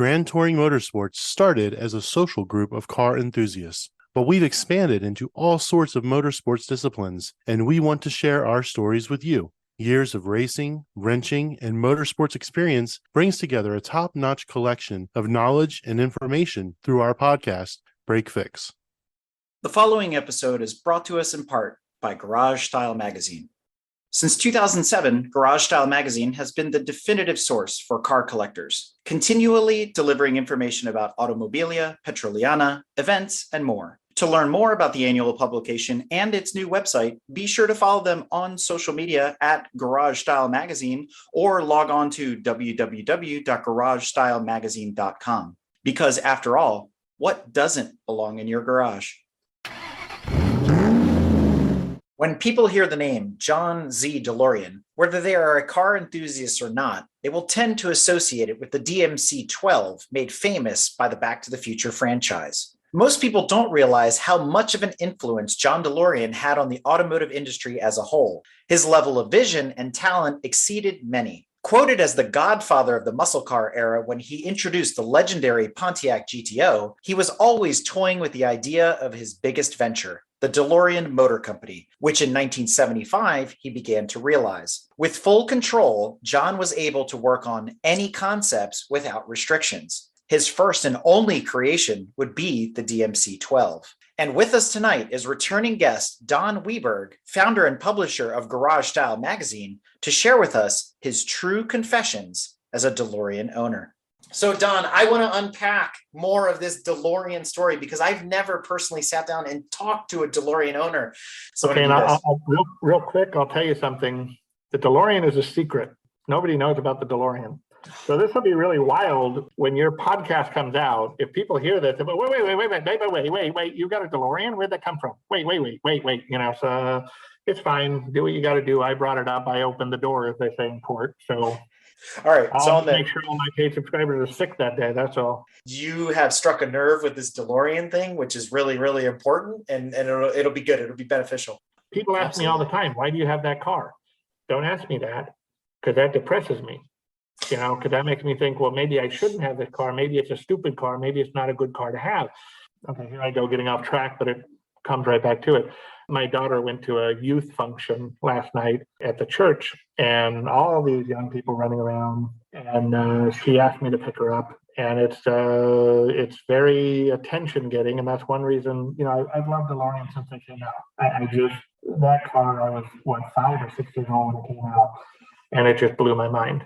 Grand Touring Motorsports started as a social group of car enthusiasts, but we've expanded into all sorts of motorsports disciplines, and we want to share our stories with you. Years of racing, wrenching, and motorsports experience brings together a top-notch collection of knowledge and information through our podcast, Break Fix. The following episode is brought to us in part by Garage Style Magazine. Since 2007, Garage Style Magazine has been the definitive source for car collectors, continually delivering information about automobilia, petroliana, events, and more. To learn more about the annual publication and its new website, be sure to follow them on social media at Garage Style Magazine or log on to www.garagestylemagazine.com. Because after all, what doesn't belong in your garage? When people hear the name John Z. DeLorean, whether they are a car enthusiast or not, they will tend to associate it with the DMC-12 made famous by the Back to the Future franchise. Most people don't realize how much of an influence John DeLorean had on the automotive industry as a whole. His level of vision and talent exceeded many. Quoted as the godfather of the muscle car era when he introduced the legendary Pontiac GTO, he was always toying with the idea of his biggest venture, the DeLorean Motor Company, which in 1975 he began to realize. With full control, John was able to work on any concepts without restrictions. His first and only creation would be the DMC-12. And with us tonight is returning guest Don Weberg, founder and publisher of Garage Style Magazine, to share with us his true confessions as a DeLorean owner. So Don, I want to unpack more of this DeLorean story because I've never personally sat down and talked to a DeLorean owner. So okay, and real quick, I'll tell you something. The DeLorean is a secret. Nobody knows about the DeLorean. So this will be really wild when your podcast comes out. If people hear this, but wait, you got a DeLorean? Where'd that come from? Wait. So it's fine. Do what you got to do. I brought it up. I opened the door, as they say in court. So all right, I'll make sure all my paid subscribers are sick that day. That's all. You have struck a nerve with this DeLorean thing, which is really, really important, and it'll be good. It'll be beneficial. People ask me all the time, why do you have that car? Don't ask me that, because that depresses me. Because that makes me think, well, maybe I shouldn't have this car. Maybe it's a stupid car. Maybe it's not a good car to have. Okay, here I go getting off track, but it comes right back to it. My daughter went to a youth function last night at the church, and all these young people running around, and she asked me to pick her up. And it's very attention-getting, and that's one reason, I've loved DeLorean since they came out. That car, I was, 5 or 6 years old when it came out. And it just blew my mind.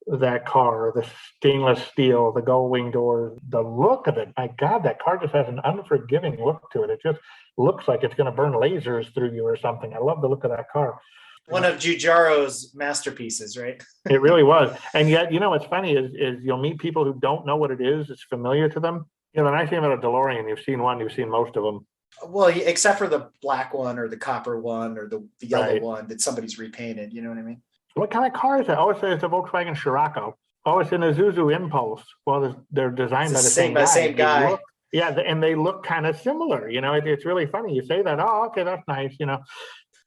That car, the stainless steel, the gull-wing doors, the look of it. My God, that car just has an unforgiving look to it. It just looks like it's going to burn lasers through you or something. I love the look of that car. One of Giugiaro's masterpieces, right? It really was. And yet, what's funny is you'll meet people who don't know what it is. It's familiar to them. The nice thing about a DeLorean, you've seen one, you've seen most of them. Well, except for the black one or the copper one or the yellow one that somebody's repainted. You know what I mean? What kind of car is it? Oh, it's a Volkswagen Scirocco. Oh, it's an Isuzu Impulse. Well, they're designed by the same guy. And they look kind of similar. It's really funny. You say that, oh, okay, that's nice,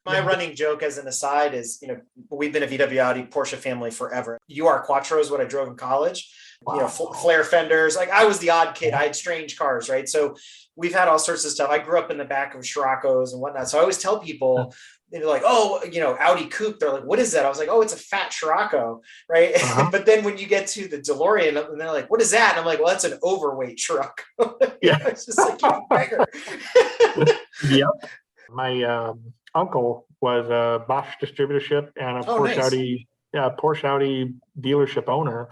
My running joke as an aside is, we've been a VW Audi Porsche family forever. UR Quattro is what I drove in college. Wow. Flare fenders. Like I was the odd kid. I had strange cars, right? So we've had all sorts of stuff. I grew up in the back of Scirocco's and whatnot. So I always tell people, they're like, oh, Audi coupe. They're like, what is that? I was like, oh, it's a fat Scirocco, right? Uh-huh. But then when you get to the DeLorean, and they're like, what is that? And I'm like, well, that's an overweight Scirocco. Yeah, it's just like bigger. Yep. My uncle was a Bosch distributorship and a Porsche Audi dealership owner.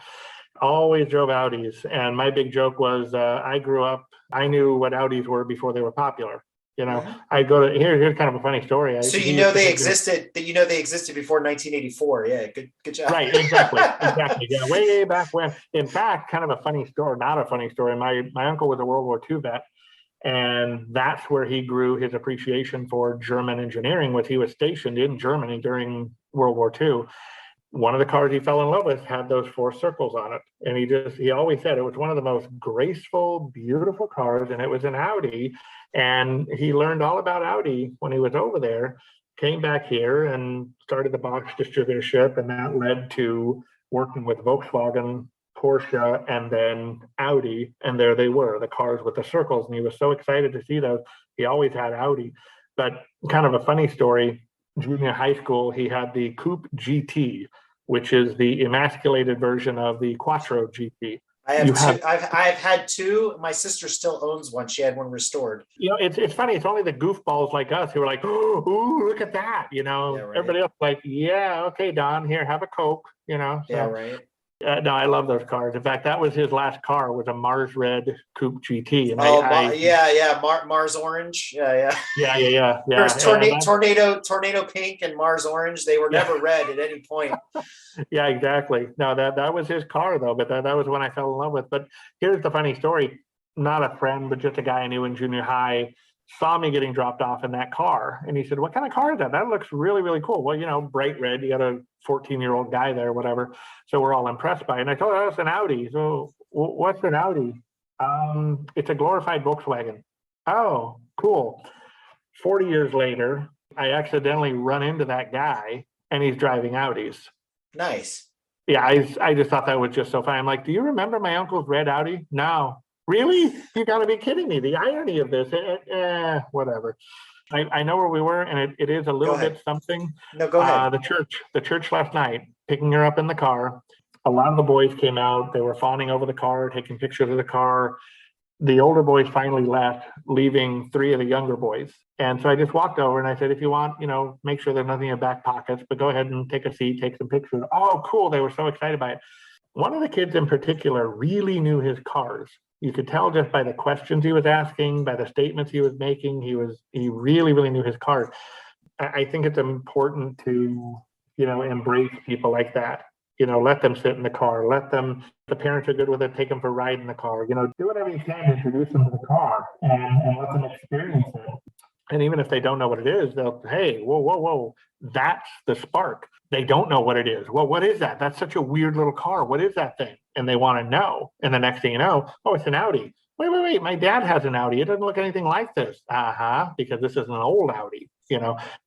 Always drove Audis, and my big joke was I grew up. I knew what Audis were before they were popular. I go to here's kind of a funny story. They existed. They existed before 1984. Yeah, good job. Right, exactly. Yeah, way back when. In fact, kind of a funny story. Not a funny story. My uncle was a World War II vet, and that's where he grew his appreciation for German engineering. Was he was stationed in Germany during World War II. One of the cars he fell in love with had those 4 circles on it. And he always said it was one of the most graceful, beautiful cars. And it was an Audi. And he learned all about Audi when he was over there, came back here and started the Bosch distributorship. And that led to working with Volkswagen Porsche, and then Audi. And there they were, the cars with the circles. And he was so excited to see those. He always had Audi. But kind of a funny story, junior high school, he had the Coupe GT, which is the emasculated version of the Quattro GT. I have two. I've had two. My sister still owns one. She had one restored. It's funny. It's only the goofballs like us who are like, "Oh, look at that!" Yeah, right. Everybody else like, "Yeah, okay, Don, here, have a Coke." So, yeah, right. No, I love those cars. In fact, that was his last car, was a Mars Red Coupe GT. And Mars Orange. Yeah. There's tornado pink and Mars Orange. They were never red at any point. Yeah, exactly. No, that was his car though, but that was when I fell in love with. But here's the funny story. Not a friend, but just a guy I knew in junior high saw me getting dropped off in that car. And he said, "What kind of car is that? That looks really, really cool." Well, bright red, you got a 14-year-old guy there, whatever. So we're all impressed by it. And I told him, "That's an Audi." So what's an Audi? It's a glorified Volkswagen. Oh, cool. 40 years later, I accidentally run into that guy and he's driving Audis. Nice. Yeah, I just thought that was just so funny. I'm like, "Do you remember my uncle's red Audi?" "No." "Really? You got to be kidding me. The irony of this." Whatever. I know where we were, and it is a little bit something. No, go ahead. The church last night, picking her up in the car. A lot of the boys came out. They were fawning over the car, taking pictures of the car. The older boys finally left, leaving 3 of the younger boys. And so I just walked over and I said, "If you want, make sure there's nothing in your back pockets, but go ahead and take a seat, take some pictures." Oh, cool. They were so excited by it. One of the kids in particular really knew his cars. You could tell just by the questions he was asking, by the statements he was making. He really, really knew his cars. I think it's important to, embrace people like that. Let them sit in the car. Let them, if the parents are good with it, take them for a ride in the car. Do whatever you can to introduce them to the car and let them experience it. And even if they don't know what it is, they'll, "Hey, whoa, that's the Spark." They don't know what it is. "Well, what is that? That's such a weird little car. What is that thing?" And they want to know. And the next thing you know, "Oh, it's an Audi." Wait. My dad has an Audi. It doesn't look anything like this. Because this is an old Audi,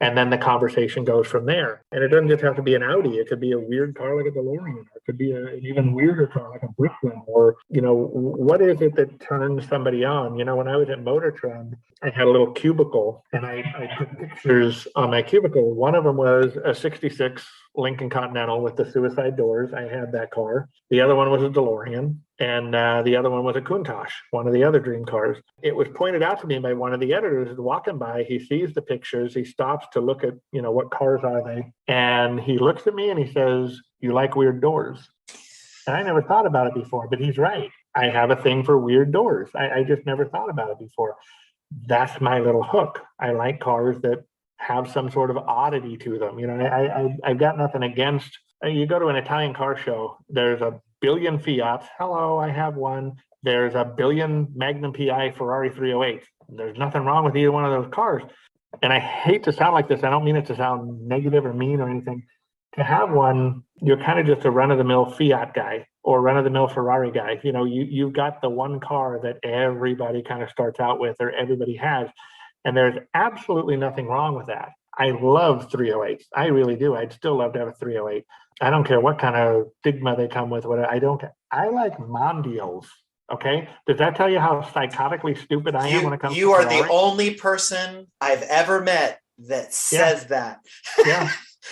and then the conversation goes from there. And it doesn't just have to be an Audi. It could be a weird car like a DeLorean, or it could be an even weirder car like a Brooklyn, or, what is it that turns somebody on? When I was at Motor Trend, I had a little cubicle and I took pictures on my cubicle. One of them was a 66 Lincoln Continental with the suicide doors. I had that car. The other one was a DeLorean. And the other one was a Countach, one of the other dream cars. It was pointed out to me by one of the editors walking by. He sees the pictures. He stops to look at, what cars are they? And he looks at me and he says, "You like weird doors?" And I never thought about it before, but he's right. I have a thing for weird doors. I just never thought about it before. That's my little hook. I like cars that have some sort of oddity to them. I've got nothing against. You go to an Italian car show, there's a billion Fiats. Hello, I have one. There's a billion Magnum PI Ferrari 308. There's nothing wrong with either one of those cars. And I hate to sound like this. I don't mean it to sound negative or mean or anything. To have one, you're kind of just a run-of-the-mill Fiat guy or run-of-the-mill Ferrari guy. You've got the one car that everybody kind of starts out with or everybody has. And there's absolutely nothing wrong with that. I love 308s. I really do. I'd still love to have a 308. I don't care what kind of stigma they come with. I like Mondials. Okay. Does that tell you how psychotically stupid I am when it comes to Ferrari? You are the only person I've ever met that says that.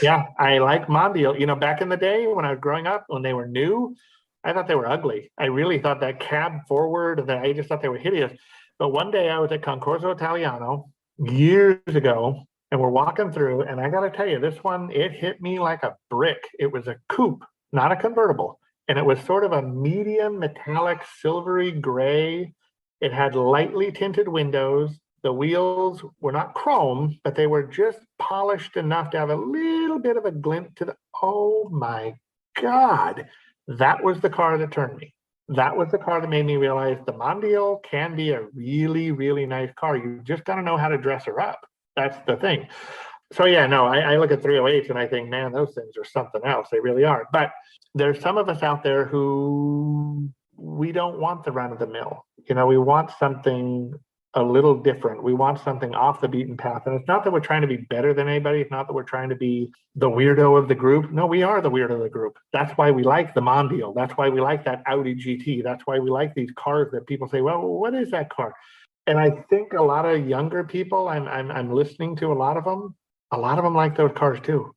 Yeah. I like Mondial. Back in the day when I was growing up, when they were new, I thought they were ugly. I really thought that cab forward, that I just thought they were hideous. But one day I was at Concorso Italiano years ago, and we're walking through, and I got to tell you, this one, it hit me like a brick. It was a coupe, not a convertible. And it was sort of a medium metallic silvery gray. It had lightly tinted windows. The wheels were not chrome, but they were just polished enough to have a little bit of a glint to oh my God. That was the car that turned me. That was the car that made me realize the Mondial can be a really, really nice car. You just got to know how to dress her up. That's the thing. So I look at 308s and I think, man, those things are something else. They really are. But there's some of us out there who we don't want the run of the mill. We want something a little different. We want something off the beaten path. And it's not that we're trying to be better than anybody. It's not that we're trying to be the weirdo of the group. No, we are the weirdo of the group. That's why we like the Mondial. That's why we like that Audi GT. That's why we like these cars that people say, well, what is that car? And I think a lot of younger people, I'm listening to a lot of them like those cars too.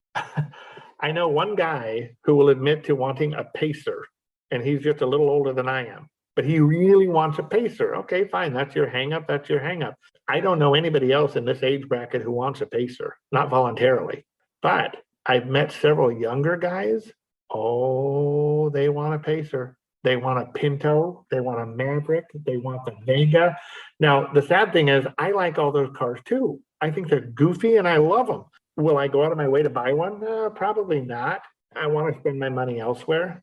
I know one guy who will admit to wanting a Pacer, and he's just a little older than I am, but he really wants a Pacer. Okay, fine. That's your hang up. That's your hang up. I don't know anybody else in this age bracket who wants a Pacer, not voluntarily, but I've met several younger guys. Oh, they want a Pacer. They want a Pinto. They want a Maverick. They want the Vega. Now, the sad thing is I like all those cars too. I think they're goofy and I love them. Will I go out of my way to buy one? Probably not. I want to spend my money elsewhere,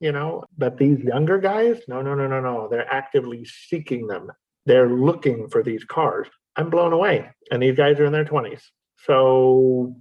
but these younger guys, no. They're actively seeking them. They're looking for these cars. I'm blown away. And these guys are in their 20s. So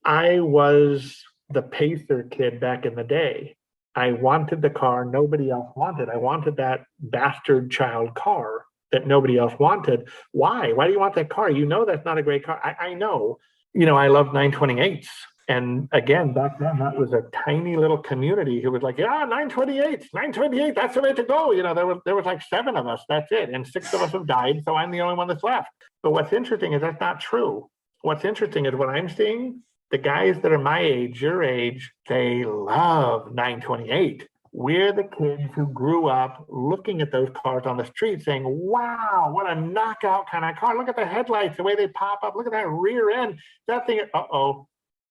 I was the Pacer kid back in the day. I wanted the car nobody else wanted. I wanted that bastard child car that nobody else wanted. Why? Why do you want that car? That's not a great car. I know. I love 928s. And again, back then, that was a tiny little community who was like, yeah, 928, that's the way to go. There was like 7 of us, that's it. And 6 of us have died, so I'm the only one that's left. But what's interesting is that's not true. What's interesting is what I'm seeing, the guys that are my age, your age, they love 928. We're the kids who grew up looking at those cars on the street saying, wow, what a knockout kind of car. Look at the headlights, the way they pop up. Look at that rear end. That thing, uh-oh.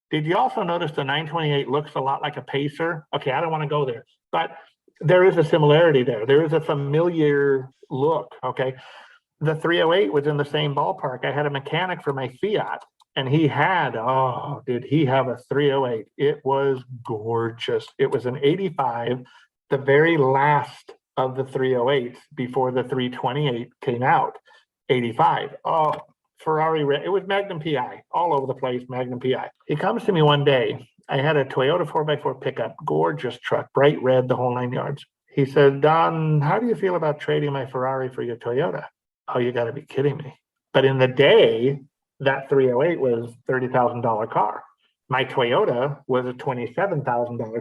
Did you also notice the 928 looks a lot like a Pacer? Okay, I don't want to go there, but there is a similarity there. There is a familiar look, okay? The 308 was in the same ballpark. I had a mechanic for my Fiat, and he had, did he have a 308? It was gorgeous. It was an 85, the very last of the 308s before the 328 came out, 85. Oh, Ferrari, it was Magnum PI, all over the place, Magnum PI. He comes to me one day. I had a Toyota 4x4 pickup, gorgeous truck, bright red, the whole 9 yards. He said, Don, how do you feel about trading my Ferrari for your Toyota? Oh, you got to be kidding me. But in the day, that 308 was $30,000 car. My Toyota was a $27,000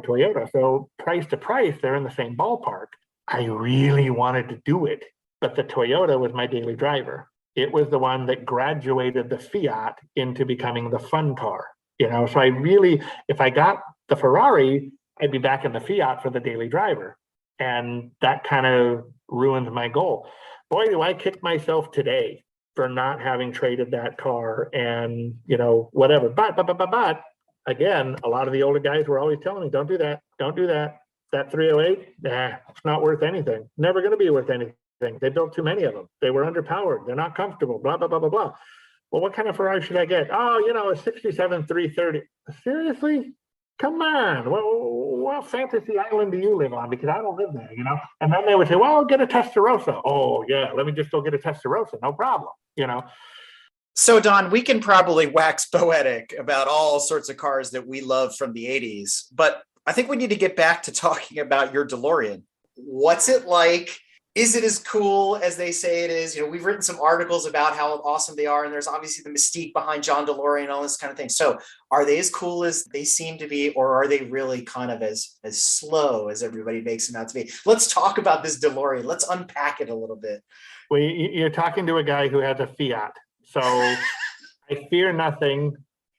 Toyota. So price to price, they're in the same ballpark. I really wanted to do it, but the Toyota was my daily driver. It was the one that graduated the Fiat into becoming the fun car. So I really, if I got the Ferrari, I'd be back in the Fiat for the daily driver. And that kind of ruined my goal. Boy, do I kick myself today for not having traded that car and, whatever. But again, a lot of the older guys were always telling me, don't do that. Don't do that. That 308, it's not worth anything. Never going to be worth anything. They built too many of them. They were underpowered. They're not comfortable, blah, blah, blah, blah, blah. Well, what kind of Ferrari should I get? Oh, a 67 330. Seriously? Come on. What fantasy island do you live on? Because I don't live there, And then they would say, well, get a Testarossa. Oh, yeah, let me just go get a Testarossa. No problem, So, Don, we can probably wax poetic about all sorts of cars that we love from the 80s, but I think we need to get back to talking about your DeLorean. What's it like? Is it as cool as they say it is? We've written some articles about how awesome they are, and there's obviously the mystique behind John DeLorean and all this kind of thing. So are they as cool as they seem to be, or are they really kind of as slow as everybody makes them out to be? Let's talk about this DeLorean. Let's unpack it a little bit. Well, you're talking to a guy who has a Fiat. So I fear nothing,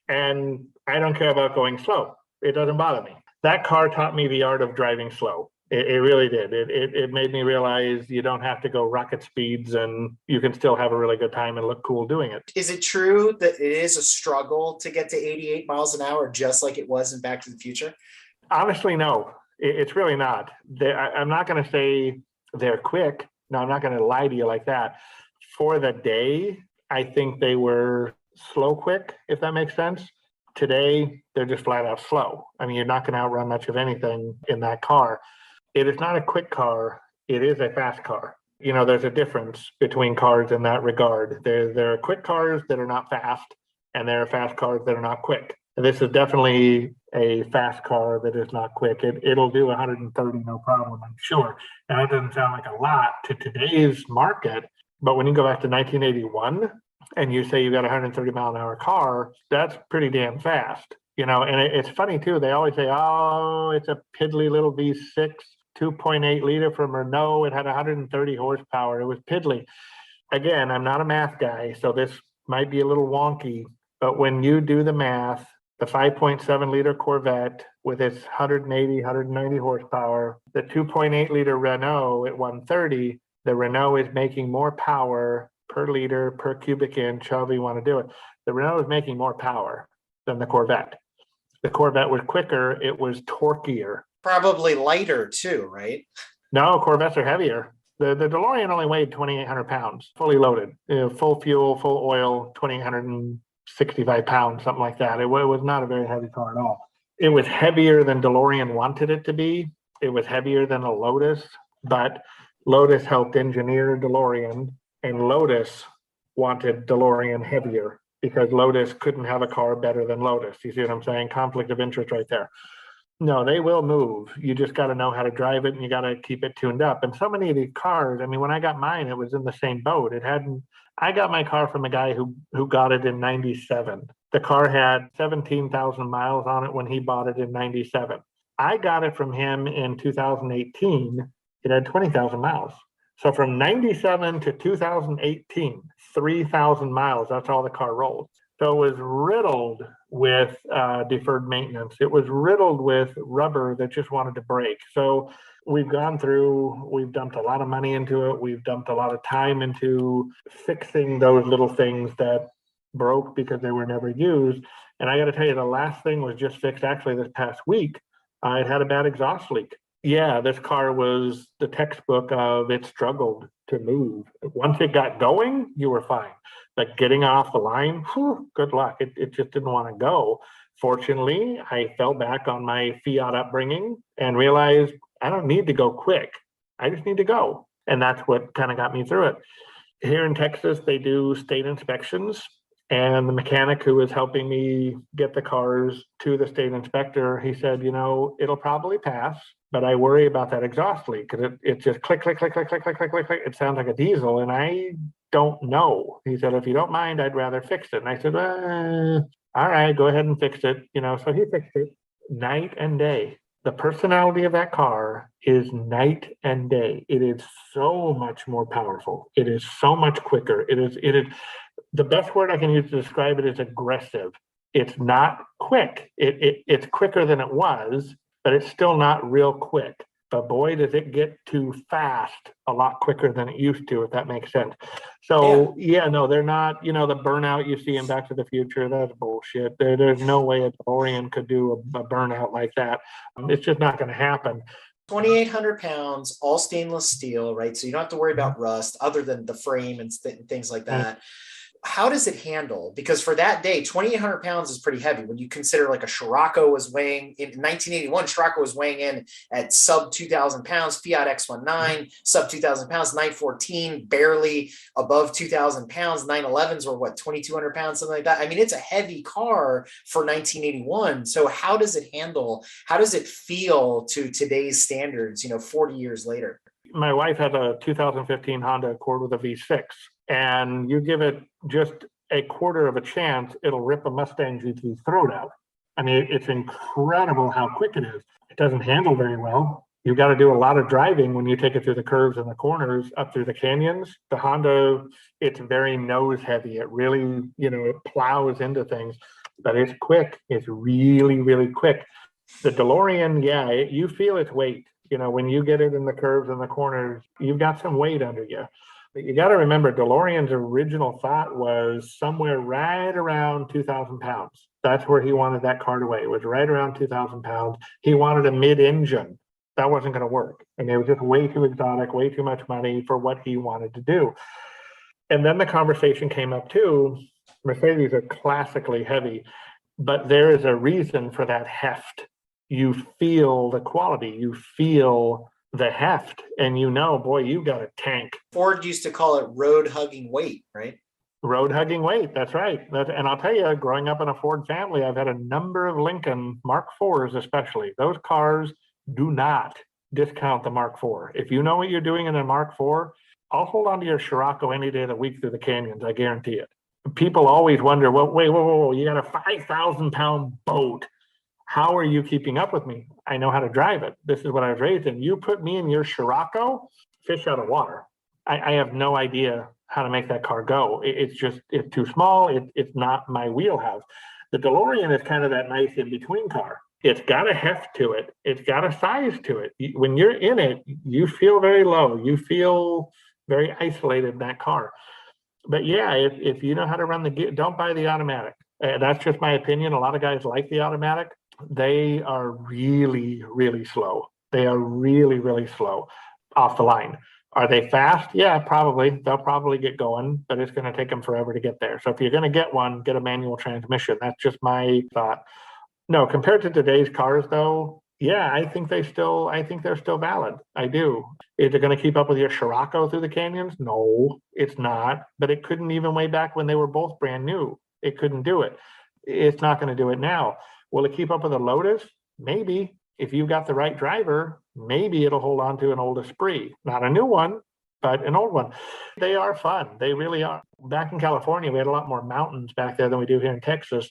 and I don't care about going slow. It doesn't bother me. That car taught me the art of driving slow. It really did. It made me realize you don't have to go rocket speeds and you can still have a really good time and look cool doing it. Is it true that it is a struggle to get to 88 miles an hour, just like it was in Back to the Future? Honestly, no, it's really not. I'm not going to say they're quick. No, I'm not going to lie to you like that. For the day, I think they were slow quick, if that makes sense. Today, they're just flat out slow. I mean, you're not going to outrun much of anything in that car. It is not a quick car. It is a fast car. There's a difference between cars in that regard. There are quick cars that are not fast, and there are fast cars that are not quick. And this is definitely a fast car that is not quick. It'll do 130, no problem, I'm sure. And that doesn't sound like a lot to today's market, But when you go back to 1981 and you say you got a 130-mile-an-hour car, that's pretty damn fast. And it's funny too. They always say, oh, it's a piddly little V6, 2.8 liter from Renault. It had 130 horsepower. It was piddly. Again, I'm not a math guy, so this might be a little wonky, but when you do the math, the 5.7 liter Corvette with its 180, 190 horsepower, the 2.8 liter Renault at 130, the Renault is making more power per liter, per cubic inch, however you want to do it. The Renault is making more power than the Corvette. The Corvette was quicker, it was torquier. Probably lighter too, right? No, Corvettes are heavier. The DeLorean only weighed 2,800 pounds, fully loaded, full fuel, full oil, 2,865 pounds, something like that. It was not a very heavy car at all. It was heavier than DeLorean wanted it to be. It was heavier than a Lotus, but Lotus helped engineer DeLorean, and Lotus wanted DeLorean heavier because Lotus couldn't have a car better than Lotus. You see what I'm saying? Conflict of interest right there. No, they will move. You just got to know how to drive it, and you got to keep it tuned up. And so many of these cars, I mean, when I got mine, it was in the same boat. I got my car from a guy who got it in 97. The car had 17,000 miles on it when he bought it in 97. I got it from him in 2018. It had 20,000 miles. So from 97 to 2018, 3,000 miles, that's all the car rolled. So it was riddled with deferred maintenance. It was riddled with rubber that just wanted to break. So we've dumped a lot of money into it. We've dumped a lot of time into fixing those little things that broke because they were never used. And I got to tell you, the last thing was just fixed actually this past week. It had a bad exhaust leak. Yeah, this car was the textbook of it struggled to move. Once it got going, you were fine. But getting off the line, good luck. It just didn't want to go. Fortunately, I fell back on my Fiat upbringing and realized I don't need to go quick. I just need to go. And that's what kind of got me through it. Here in Texas, they do state inspections. And the mechanic who was helping me get the cars to the state inspector, he said, it'll probably pass, but I worry about that exhaust leak because it just click, click, click, click, click, click, click, click, click. It sounds like a diesel, and I don't know. He said, if you don't mind, I'd rather fix it. And I said, all right, go ahead and fix it. So he fixed it night and day. The personality of that car is night and day. It is so much more powerful. It is so much quicker. It is the best word I can use to describe it is aggressive. It's not quick. It's quicker than it was, but it's still not real quick. But boy, does it get too fast a lot quicker than it used to, if that makes sense. So no, they're not, the burnout you see in Back to the Future, that's bullshit. There's no way a DeLorean could do a burnout like that. It's just not going to happen. 2,800 pounds, all stainless steel, right? So you don't have to worry about rust other than the frame and things like that. How does it handle? Because for that day, 2,800 pounds is pretty heavy. When you consider like a Scirocco was weighing in 1981, Scirocco was weighing in at sub 2,000 pounds, Fiat X19, sub 2,000 pounds, 914, barely above 2,000 pounds. 911s were 2,200 pounds, something like that. I mean, it's a heavy car for 1981. So how does it handle? How does it feel to today's standards, 40 years later? My wife has a 2015 Honda Accord with a V6. And you give it just a quarter of a chance, it'll rip a Mustang GT's throat out. I mean, it's incredible how quick it is. It doesn't handle very well. You've got to do a lot of driving when you take it through the curves and the corners, up through the canyons. The Honda, it's very nose heavy. It really, it plows into things, but it's quick. It's really, really quick. The DeLorean, you feel its weight. When you get it in the curves and the corners, you've got some weight under you. You got to remember, DeLorean's original thought was somewhere right around 2,000 pounds. That's where he wanted that car to weigh. It was right around 2,000 pounds. He wanted a mid-engine. That wasn't going to work. And it was just way too exotic, way too much money for what he wanted to do. And then the conversation came up too. Mercedes are classically heavy, but there is a reason for that heft. You feel the quality. You feel the heft, and boy, you got a tank. Ford used to call it road hugging weight, right? Road hugging weight, that's right. And I'll tell you, growing up in a Ford family, I've had a number of Lincoln Mark IVs especially. Those cars do not discount the Mark IV. If you know what you're doing in a Mark IV, I'll hold on to your Scirocco any day of the week through the canyons. I guarantee it. People always wonder, well, wait, whoa, you got a 5,000-pound boat. How are you keeping up with me? I know how to drive it. This is what I was raised in. You put me in your Scirocco, fish out of water. I have no idea how to make that car go. It's too small. It's not my wheelhouse. The DeLorean is kind of that nice in-between car. It's got a heft to it. It's got a size to it. When you're in it, you feel very low. You feel very isolated in that car. But yeah, if you know how to run the gear, don't buy the automatic. That's just my opinion. A lot of guys like the automatic. They are really, really slow. They are really, really slow off the line. Are they fast? Yeah, probably. They'll probably get going, but it's going to take them forever to get there. So if you're going to get one, get a manual transmission. That's just my thought. No, compared to today's cars, though, yeah, I think they're still valid. I do. Is it going to keep up with your Scirocco through the canyons? No, it's not. But it couldn't even way back when they were both brand new. It couldn't do it. It's not going to do it now. Will it keep up with a Lotus? Maybe. If you've got the right driver, maybe it'll hold on to an old Esprit. Not a new one, but an old one. They are fun. They really are. Back in California, we had a lot more mountains back there than we do here in Texas.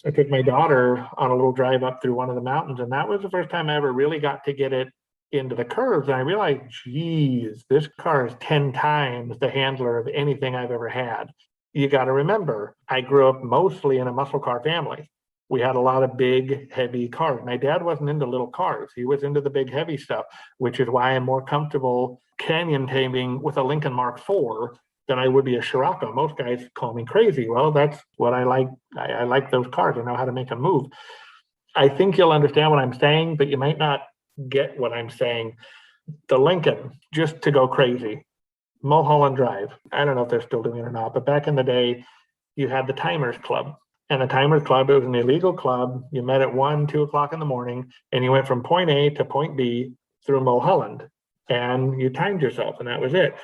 I took my daughter on a little drive up through one of the mountains, and that was the first time I ever really got to get it into the curves. And I realized, geez, this car is 10 times the handler of anything I've ever had. You got to remember, I grew up mostly in a muscle car family. We had a lot of big, heavy cars. My dad wasn't into little cars. He was into the big, heavy stuff, which is why I'm more comfortable canyon taming with a Lincoln Mark IV than I would be a Scirocco. Most guys call me crazy. Well, that's what I like. I like those cars. I know how to make them move. I think you'll understand what I'm saying, but you might not get what I'm saying. The Lincoln, just to go crazy. Mulholland Drive. I don't know if they're still doing it or not, but back in the day, you had the Timers Club. And the Timers Club, it was an illegal club. You met at 1, 2 o'clock in the morning, and you went from point A to point B through Mulholland. And you timed yourself, and that was it.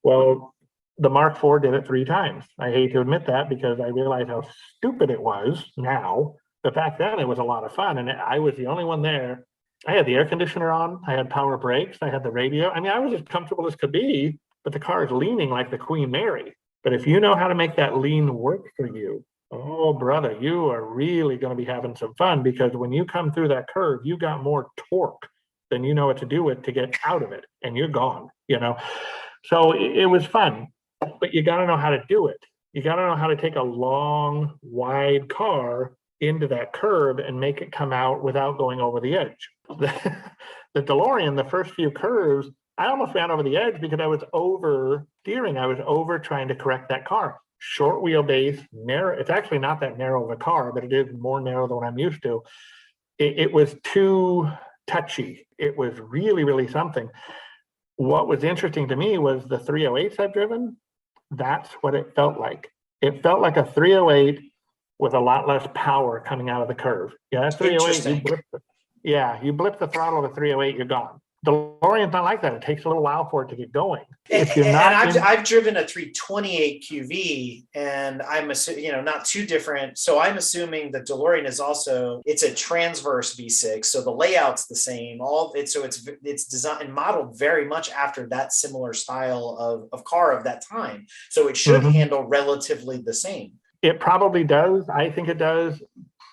Well, the Mark IV did it 3 times. I hate to admit that because I realize how stupid it was now. But back then, it was a lot of fun, and I was the only one there. I had the air conditioner on. I had power brakes. I had the radio. I mean, I was as comfortable as could be, but the car is leaning like the Queen Mary. But if you know how to make that lean work for you, oh, brother, you are really going to be having some fun, because when you come through that curve, you got more torque than you know what to do with to get out of it, and you're gone, you know? So it was fun, but you got to know how to do it. You got to know how to take a long, wide car into that curve and make it come out without going over the edge. The DeLorean, the first few curves, I almost ran over the edge because I was over steering. I was over trying to correct that car. Short wheelbase, narrow. It's actually not that narrow of a car, but it is more narrow than what I'm used to. It was too touchy. It was really, really something. What was interesting to me was the 308s I've driven. That's what it felt like. It felt like a 308 with a lot less power coming out of the curve. Yeah, that 308, you blip the throttle of a 308, you're gone. DeLorean's not like that. It takes a little while for it to get going. I've driven a 328 QV, and I'm assuming, not too different. So I'm assuming that DeLorean is also, it's a transverse V6, so the layout's the same. It's designed and modeled very much after that similar style of car of that time. So it should handle relatively the same. It probably does. I think it does,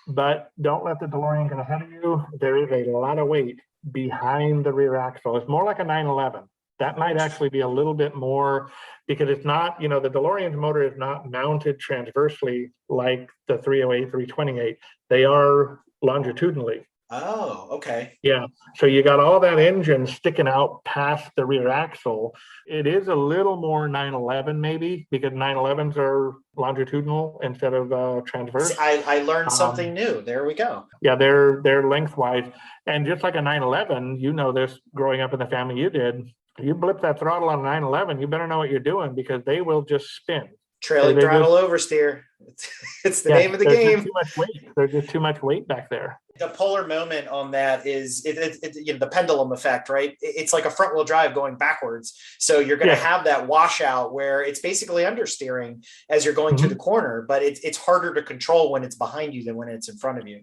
but don't let the DeLorean get ahead of you. There is a lot of weight behind the rear axle. It's more like a 911. That might actually be a little bit more, because it's not, the DeLorean's motor is not mounted transversely like the 308, 328. They are longitudinally. Oh, okay. Yeah. So you got all that engine sticking out past the rear axle. It is a little more 911 maybe, because 911s are longitudinal instead of transverse. See, I learned something new. There we go. Yeah, they're lengthwise. And just like a 911, this growing up in the family you did, you blip that throttle on a 911, you better know what you're doing, because they will just spin. Trailing throttle oversteer. It's the name of the game. Too much weight. There's just too much weight back there. The polar moment on that is the pendulum effect, right? It's like a front wheel drive going backwards. So you're going to have that washout where it's basically understeering as you're going through the corner, but it's harder to control when it's behind you than when it's in front of you.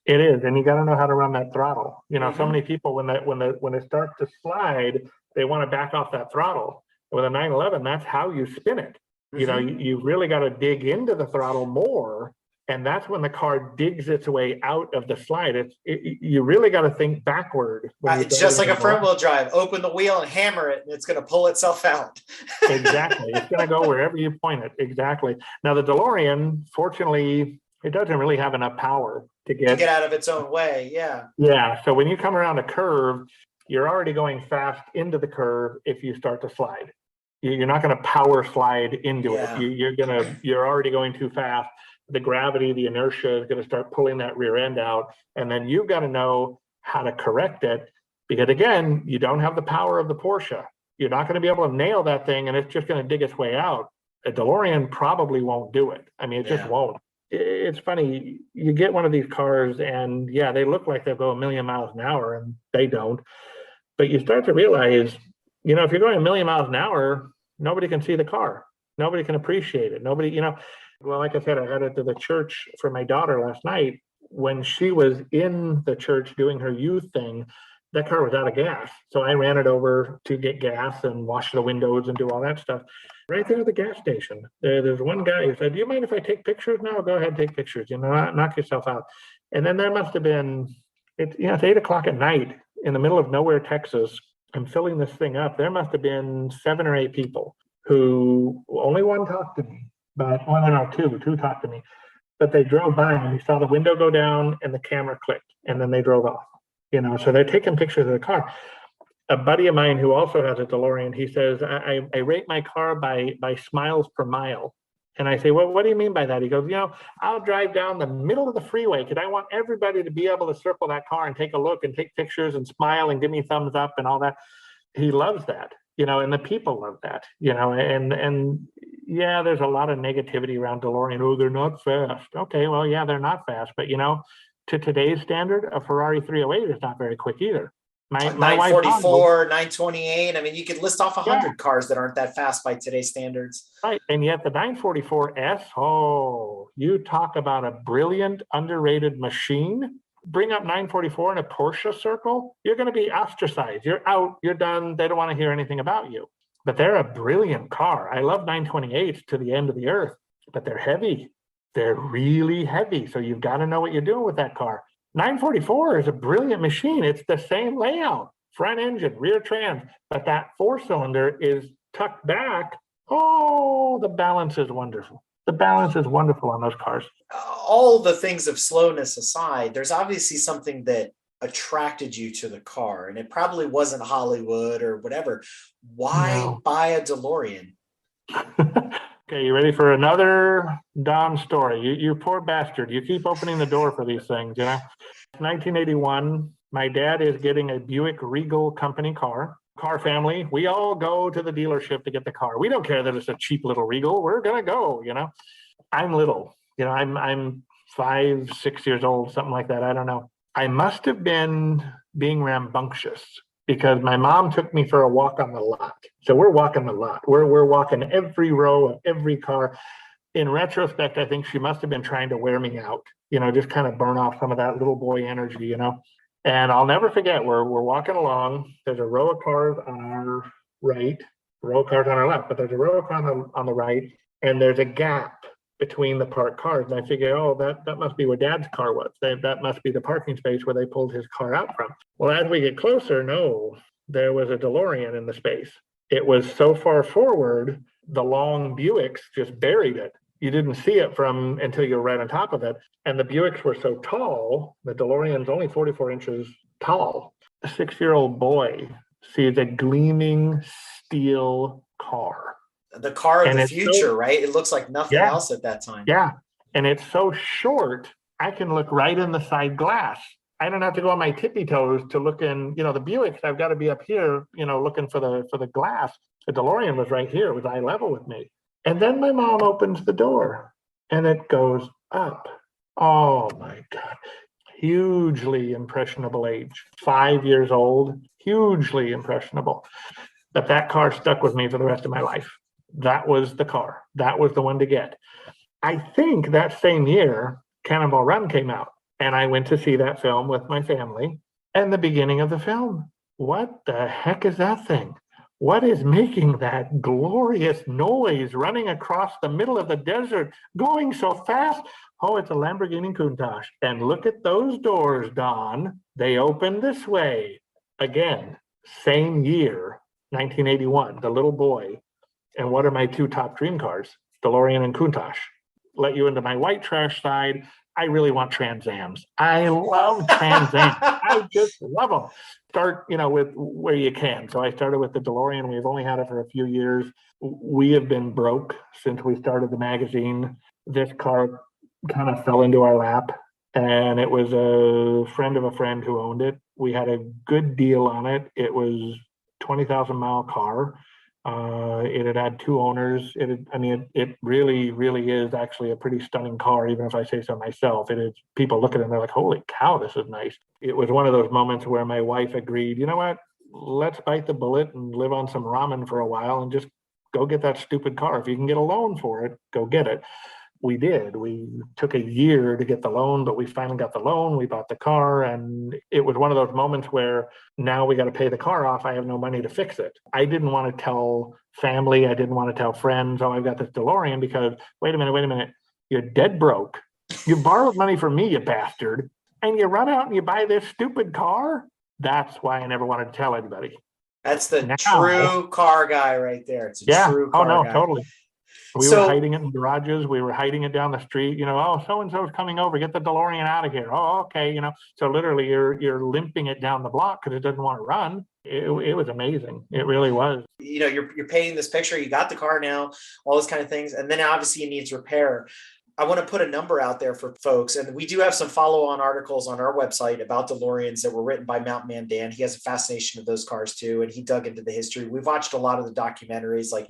It is, and you got to know how to run that throttle. You know, so Mhm. many people when it starts to slide, they want to back off that throttle. With a 911, that's how you spin it. You know, you really got to dig into the throttle more, and that's when the car digs its way out of the slide. You really got to think backward when you It's build just it like into a the front line. wheel drive. Open the wheel and hammer it, and it's going to pull itself out. Exactly. It's going to go wherever you point it. Exactly. Now, the DeLorean, fortunately, it doesn't really have enough power to To get out of its own way. Yeah. Yeah. So when you come around a curve, you're already going fast into the curve if you start to slide. You're not going to power slide into it. Yeah. You're already going too fast. The gravity, the inertia is going to start pulling that rear end out. And then you've got to know how to correct it because, again, you don't have the power of the Porsche. You're not going to be able to nail that thing and it's just going to dig its way out. A DeLorean probably won't do it. I mean, it just Yeah. won't. It's funny. You get one of these cars and yeah, they look like they'll go 1,000,000 miles an hour and they don't. But you start to realize, you know, if you're going 1,000,000 miles an hour, nobody can see the car. Nobody can appreciate it. Nobody, you know, well, like I said, I had it to the church for my daughter last night. When she was in the church doing her youth thing, that car was out of gas. So I ran it over to get gas and wash the windows and do all that stuff. Right there at the gas station, there's one guy who said, "Do you mind if I take pictures?" "No, go ahead, take pictures. You know, knock yourself out." And then there must have been, it's 8 o'clock at night in the middle of nowhere, Texas. I'm filling this thing up. There must have been 7 or 8 people who only one talked to me, but well, no, two talked to me. But they drove by and we saw the window go down and the camera clicked, and then they drove off. You know, so they're taking pictures of the car. A buddy of mine who also has a DeLorean, he says, I rate my car by smiles per mile. And I say, well, what do you mean by that? He goes, you know, I'll drive down the middle of the freeway because I want everybody to be able to circle that car and take a look and take pictures and smile and give me thumbs up and all that. He loves that, you know, and the people love that, you know, and yeah, there's a lot of negativity around DeLorean. Oh, they're not fast. Okay, well, yeah, they're not fast, but you know, to today's standard, a Ferrari 308 is not very quick either. My wife, 944, 928. I mean, you could list off 100 yeah, cars that aren't that fast by today's standards. right. And yet the 944S, oh, you talk about a brilliant, underrated machine. Bring up 944 in a Porsche circle, you're going to be ostracized. You're out, you're done. They don't want to hear anything about you. But they're a brilliant car. I love 928s to the end of the earth, but they're heavy. They're really heavy. So you've got to know what you're doing with that car. 944 is a brilliant machine. It's the same layout, front engine, rear trans, but that 4-cylinder is tucked back. Oh, the balance is wonderful. The balance is wonderful on those cars. All the things of slowness aside, there's obviously something that attracted you to the car, and it probably wasn't Hollywood or whatever. Why buy a DeLorean? Okay, you ready for another Don story? You poor bastard. You keep opening the door for these things, you know? 1981, my dad is getting a Buick Regal company car family. We all go to the dealership to get the car. We don't care that it's a cheap little Regal. We're going to go, you know? I'm little, you know, I'm 5, 6 years old, something like that. I don't know. I must have been being rambunctious because my mom took me for a walk on the lot. So we're walking the lot. We're walking every row of every car. In retrospect, I think she must have been trying to wear me out, you know, just kind of burn off some of that little boy energy, you know. And I'll never forget, we're walking along. There's a row of cars on our right, a row of cars on our left, but there's a row of cars on the right, and there's a gap between the parked cars. And I figure, oh, that must be where Dad's car was. That must be the parking space where they pulled his car out from. Well, as we get closer, no, there was a DeLorean in the space. It was so far forward, the long Buicks just buried it. You didn't see it from until you were right on top of it. And the Buicks were so tall, the DeLorean's only 44 inches tall. A 6-year-old boy sees a gleaming steel car. The car of And the future, right? It looks like nothing else at that time. Yeah. And it's so short, I can look right in the side glass. I don't have to go on my tippy toes to look in, you know, the Buicks, I've got to be up here, you know, looking for the glass. The DeLorean was right here. It was eye level with me. And then my mom opens the door and it goes up. Oh my God. Hugely impressionable age. 5 years old, hugely impressionable. But that car stuck with me for the rest of my life. That was the car. That was the one to get. I think that same year, Cannonball Run came out. And I went to see that film with my family. And the beginning of the film, what the heck is that thing? What is making that glorious noise running across the middle of the desert, going so fast? Oh, it's a Lamborghini Countach. And look at those doors, Don. They open this way. Again, same year, 1981, the little boy. And what are my two top dream cars? DeLorean and Countach. Let you into my white trash side. I really want Trans Ams. I love Trans Ams. I just love them. Start, with where you can. So I started with the DeLorean. We've only had it for a few years. We have been broke since we started the magazine. This car kind of fell into our lap, and it was a friend of a friend who owned it. We had a good deal on it. It was 20,000-mile car. It had two owners. It really, really is actually a pretty stunning car, even if I say so myself. It is. People look at it and they're like, holy cow, this is nice. It was one of those moments where my wife agreed, you know what, let's bite the bullet and live on some ramen for a while and just go get that stupid car. If you can get a loan for it, go get it. We did. We took a year to get the loan, but we finally got the loan. We bought the car, and it was one of those moments where now we got to pay the car off. I have no money to fix it. I didn't want to tell family. I didn't want to tell friends, oh, I've got this DeLorean, because wait a minute. You're dead broke. You borrowed money from me, you bastard, and you run out and you buy this stupid car. That's why I never wanted to tell anybody. That's the true car guy right there. It's a true car guy. Totally. We were hiding it in garages. We were hiding it down the street. Oh, so-and-so's coming over. Get the DeLorean out of here. Oh, okay. So literally you're limping it down the block because it doesn't want to run. It was amazing. It really was. You're painting this picture. You got the car now, all those kind of things. And then obviously it needs repair. I want to put a number out there for folks. And we do have some follow-on articles on our website about DeLoreans that were written by Mountain Man Dan. He has a fascination with those cars too. And he dug into the history. We've watched a lot of the documentaries, like,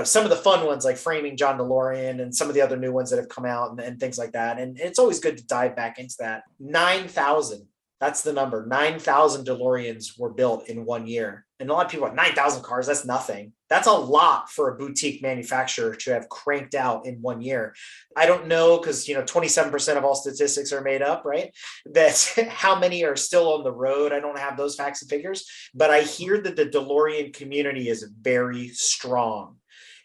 some of the fun ones like Framing John DeLorean and some of the other new ones that have come out and things like that. And it's always good to dive back into that. 9,000. That's the number. 9,000 DeLoreans were built in 1 year. And a lot of people are 9,000 cars. That's nothing. That's a lot for a boutique manufacturer to have cranked out in 1 year. I don't know, because 27% of all statistics are made up, right? That's how many are still on the road. I don't have those facts and figures, but I hear that the DeLorean community is very strong.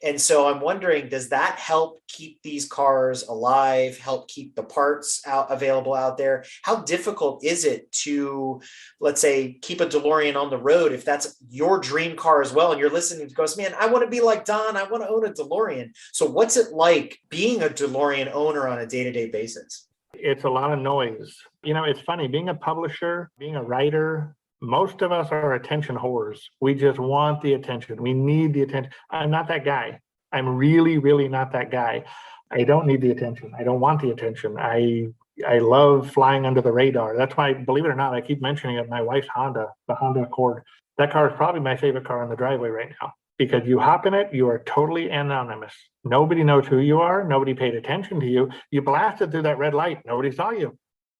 And so I'm wondering, does that help keep these cars alive, help keep the parts available out there? How difficult is it to, let's say, keep a DeLorean on the road if that's your dream car as well? And you're listening and goes, man, I want to be like Don. I want to own a DeLorean. So what's it like being a DeLorean owner on a day-to-day basis? It's a lot of noise. It's funny, being a publisher, being a writer, most of us are attention whores. We just want the attention. We need the attention. I'm not that guy. I'm really, really not that guy. I don't need the attention. I don't want the attention. I love flying under the radar. That's why, believe it or not, I keep mentioning it, my wife's Honda, the Honda Accord. That car is probably my favorite car in the driveway right now, because you hop in it, you are totally anonymous. Nobody knows who you are. Nobody paid attention to you. You blasted through that red light. Nobody saw you.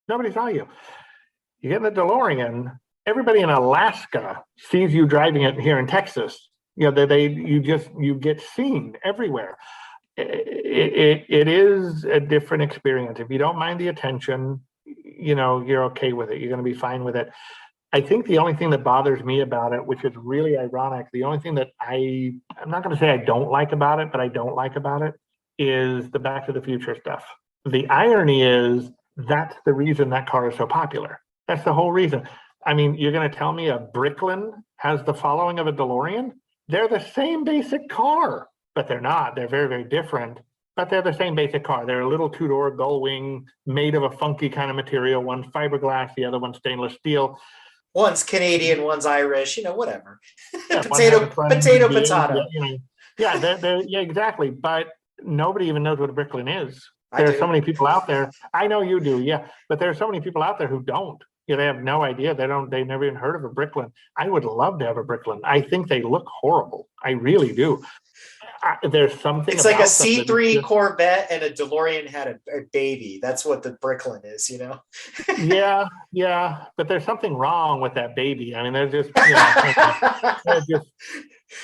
Nobody saw you. You get in the DeLorean, everybody in Alaska sees you driving it here in Texas. You get seen everywhere. It is a different experience. If you don't mind the attention, you're okay with it. You're going to be fine with it. I think the only thing that bothers me about it, which is really ironic, the only thing that I'm not going to say I don't like about it, but I don't like about it, is the Back to the Future stuff. The irony is that's the reason that car is so popular. That's the whole reason. I mean, you're going to tell me a Bricklin has the following of a DeLorean? They're the same basic car, but they're not. They're very, very different, but they're the same basic car. They're a little two-door gull wing made of a funky kind of material. One's fiberglass, the other one's stainless steel. One's Canadian, one's Irish, whatever. Yeah, potato. Yeah, exactly. But nobody even knows what a Bricklin is. There are so many people out there. I know you do, yeah. But there are so many people out there who don't. They have no idea. They've never even heard of a Bricklin. I would love to have a Bricklin. I think they look horrible. I really do. There's something. It's like a C3 Corvette and a DeLorean had a baby. That's what the Bricklin is, Yeah. But there's something wrong with that baby. I mean, there's just, there's just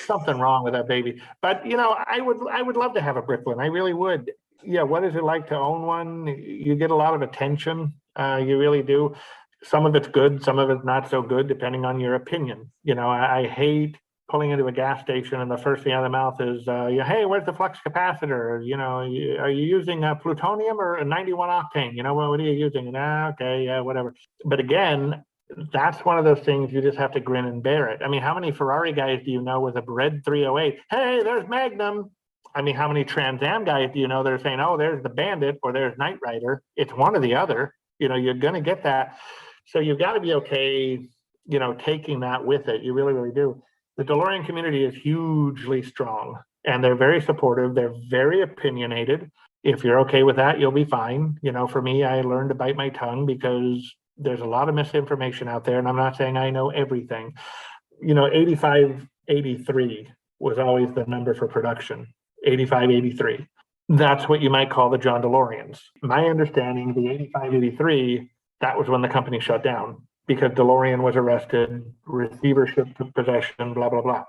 something wrong with that baby. But I would love to have a Bricklin. I really would. Yeah, what is it like to own one? You get a lot of attention. You really do. Some of it's good, some of it's not so good, depending on your opinion. I hate pulling into a gas station and the first thing out of the mouth is, hey, where's the flux capacitor? Are you using plutonium or a 91 octane? What are you using? Okay, yeah, whatever. But again, that's one of those things you just have to grin and bear it. I mean, how many Ferrari guys do you know with a red 308? Hey, there's Magnum. I mean, how many Trans Am guys do you know that are saying, oh, there's the Bandit or there's Knight Rider? It's one or the other. You're going to get that. So you've got to be okay, taking that with it. You really, really do. The DeLorean community is hugely strong and they're very supportive. They're very opinionated. If you're okay with that, you'll be fine. For me, I learned to bite my tongue because there's a lot of misinformation out there. And I'm not saying I know everything. 85, 83 was always the number for production. 85, 83. That's what you might call the John DeLoreans. My understanding, the 85, 83, that was when the company shut down because DeLorean was arrested, receivership took possession, blah, blah, blah.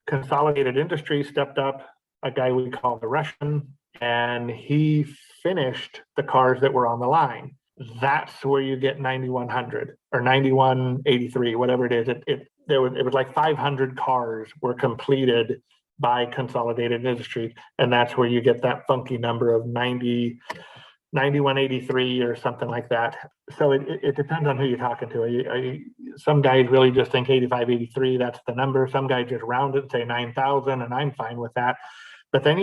Consolidated Industries stepped up, a guy we call the Russian, and he finished the cars that were on the line. That's where you get 9100 or 9183, whatever it is. It was like 500 cars were completed by Consolidated Industries, and that's where you get that funky number of 9183 or something like that. So it depends on who you're talking to. Some guys really just think 85, 83, that's the number. Some guys just round it and say 9,000, and I'm fine with that. But then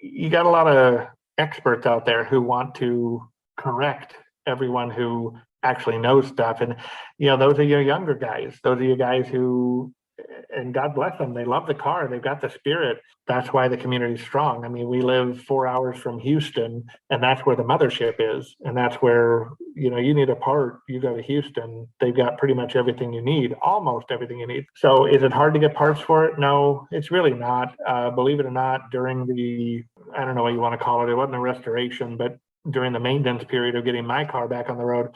you got a lot of experts out there who want to correct everyone who actually knows stuff. And, those are your younger guys. Those are your guys who, and God bless them, they love the car. They've got the spirit. That's why the community is strong. I mean, we live 4 hours from Houston, and that's where the mothership is. And that's where, you need a part, you go to Houston, they've got pretty much everything you need, almost everything you need. So is it hard to get parts for it? No, it's really not. Believe it or not, during the, I don't know what you want to call it, it wasn't a restoration, but during the maintenance period of getting my car back on the road,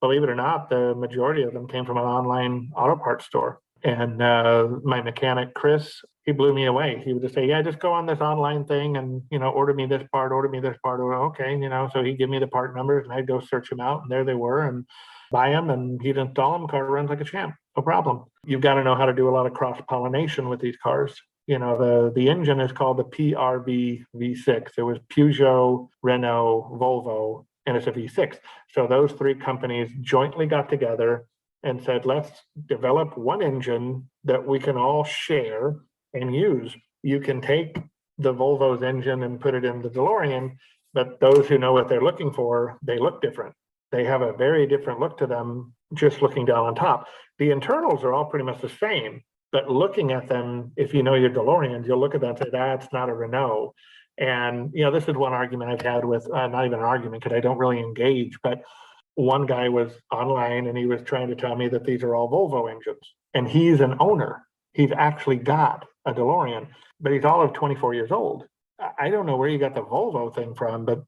believe it or not, the majority of them came from an online auto parts store. And my mechanic, Chris, he blew me away. He would just say, yeah, just go on this online thing and, order me this part, order me this part. Okay, so he'd give me the part numbers and I'd go search them out. And there they were and buy them and he'd install them. Car runs like a champ. No problem. You've got to know how to do a lot of cross-pollination with these cars. The engine is called the PRV V6. It was Peugeot, Renault, Volvo, and it's a V6. So those three companies jointly got together and said, let's develop one engine that we can all share and use. You can take the Volvo's engine and put it in the DeLorean, but those who know what they're looking for, they look different. They have a very different look to them just looking down on top. The internals are all pretty much the same, but looking at them, if you know your DeLoreans, you'll look at them and say, that's not a Renault. And, this is one argument I've had with, not even an argument because I don't really engage, but one guy was online and he was trying to tell me that these are all Volvo engines. And he's an owner. He's actually got a DeLorean, but he's all of 24 years old. I don't know where you got the Volvo thing from, but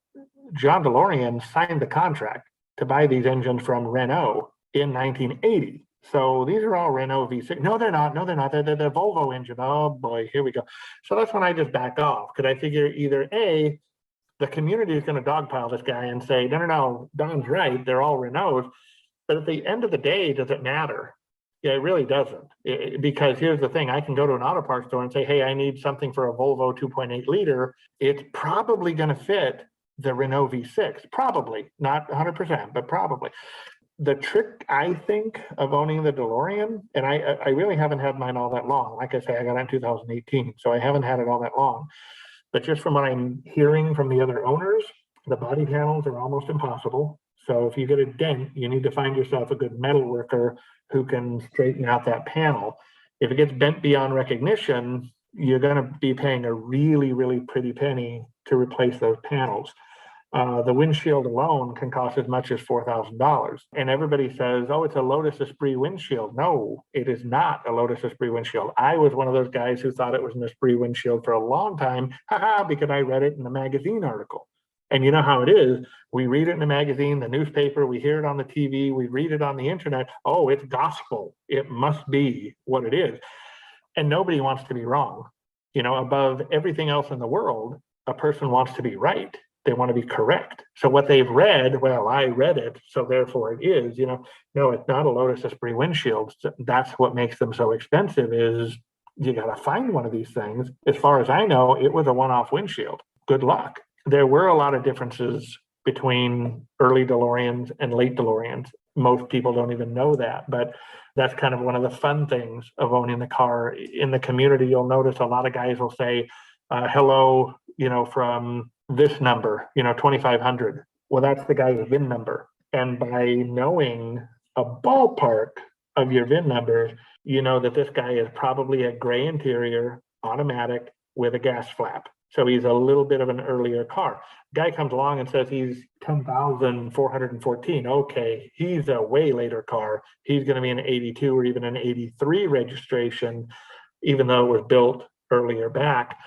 John DeLorean signed the contract to buy these engines from Renault in 1980. So these are all Renault V6. No, they're not. They're the Volvo engine. Oh boy, here we go. So that's when I just back off because I figure either A, the community is going to dogpile this guy and say, no, Don's right. They're all Renaults. But at the end of the day, does it matter? Yeah, it really doesn't. Because here's the thing. I can go to an auto parts store and say, hey, I need something for a Volvo 2.8 liter. It's probably going to fit the Renault V6. Probably. Not 100%, but probably. The trick, I think, of owning the DeLorean, and I really haven't had mine all that long. Like I say, I got it in 2018, so I haven't had it all that long. But just from what I'm hearing from the other owners, the body panels are almost impossible. So if you get a dent, you need to find yourself a good metal worker who can straighten out that panel. If it gets bent beyond recognition, you're going to be paying a really, really pretty penny to replace those panels. The windshield alone can cost as much as $4,000. And everybody says, oh, it's a Lotus Esprit windshield. No, it is not a Lotus Esprit windshield. I was one of those guys who thought it was an Esprit windshield for a long time, because I read it in a magazine article. And you know how it is. We read it in the magazine, the newspaper, we hear it on the TV, we read it on the internet. Oh, it's gospel. It must be what it is. And nobody wants to be wrong. Above everything else in the world, a person wants to be right. They want to be correct. So what they've read, well, I read it, so therefore it is, no, it's not a Lotus Esprit windshield. That's what makes them so expensive is you got to find one of these things. As far as I know, it was a one-off windshield. Good luck. There were a lot of differences between early DeLoreans and late DeLoreans. Most people don't even know that, but that's kind of one of the fun things of owning the car. In the community, you'll notice a lot of guys will say, hello, from this number, 2500. Well, that's the guy's VIN number. And by knowing a ballpark of your VIN number, you know that this guy is probably a gray interior, automatic with a gas flap. So he's a little bit of an earlier car. Guy comes along and says he's 10,414. Okay, he's a way later car. He's going to be an 82 or even an 83 registration, even though it was built earlier back.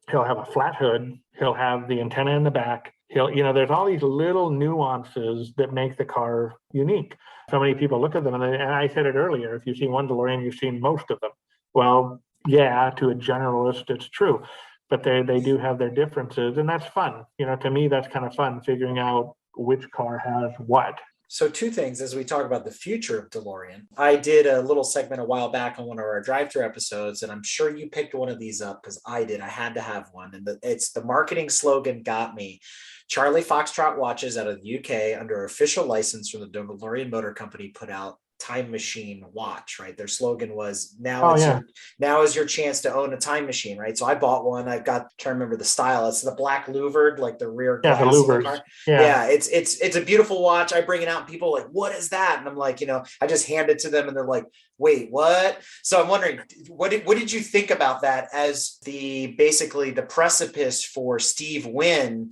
He'll have a flat hood. He'll have the antenna in the back. There's all these little nuances that make the car unique. So many people look at them, and I said it earlier, if you've seen one DeLorean, you've seen most of them. Well, yeah, to a generalist, it's true. But they do have their differences, and that's fun. To me, that's kind of fun, figuring out which car has what. So two things as we talk about the future of DeLorean. I did a little segment a while back on one of our drive-thru episodes, and I'm sure you picked one of these up because I did. I had to have one. And it's the marketing slogan got me. Charlie Foxtrot watches out of the UK under official license from the DeLorean Motor Company put out time machine watch, right? Their slogan was now is your chance to own a time machine, right? So I bought one. I've got, trying to remember the style. It's the black louvered, like the rear glass. Yeah, the louvers. Yeah, it's a beautiful watch. I bring it out and people are like, what is that? And I'm like, I just hand it to them and they're like, wait, what? So I'm wondering, what did you think about that as basically the precipice for Steve Wynn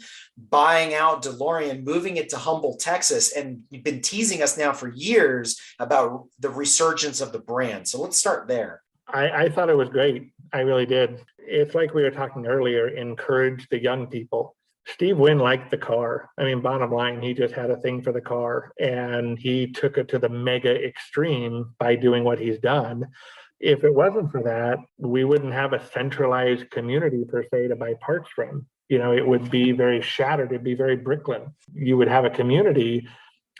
buying out DeLorean, moving it to Humble, Texas, and you've been teasing us now for years about the resurgence of the brand. So let's start there. I thought it was great. I really did. It's like we were talking earlier, encourage the young people. Steve Wynn liked the car. I mean, bottom line, he just had a thing for the car, and he took it to the mega extreme by doing what he's done. If it wasn't for that, we wouldn't have a centralized community per se to buy parts from. It would be very shattered. It'd be very Bricklin. You would have a community,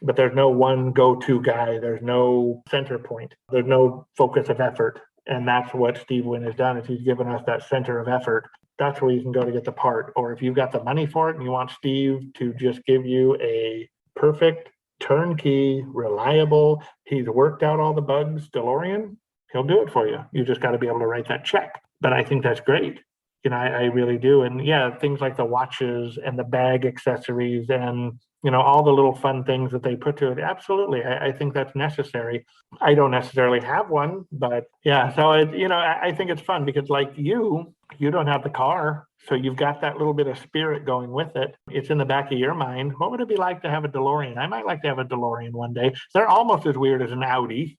but there's no one go-to guy. There's no center point. There's no focus of effort. And that's what Steve Wynn has done, is he's given us that center of effort. That's where you can go to get the part. Or if you've got the money for it and you want Steve to just give you a perfect, turnkey, reliable, he's worked out all the bugs DeLorean, he'll do it for you. You just got to be able to write that check. But I think that's great. I really do. And yeah, things like the watches and the bag accessories and, all the little fun things that they put to it. Absolutely. I think that's necessary. I don't necessarily have one, but yeah. So, I think it's fun because like you don't have the car. So you've got that little bit of spirit going with it. It's in the back of your mind. What would it be like to have a DeLorean? I might like to have a DeLorean one day. They're almost as weird as an Audi,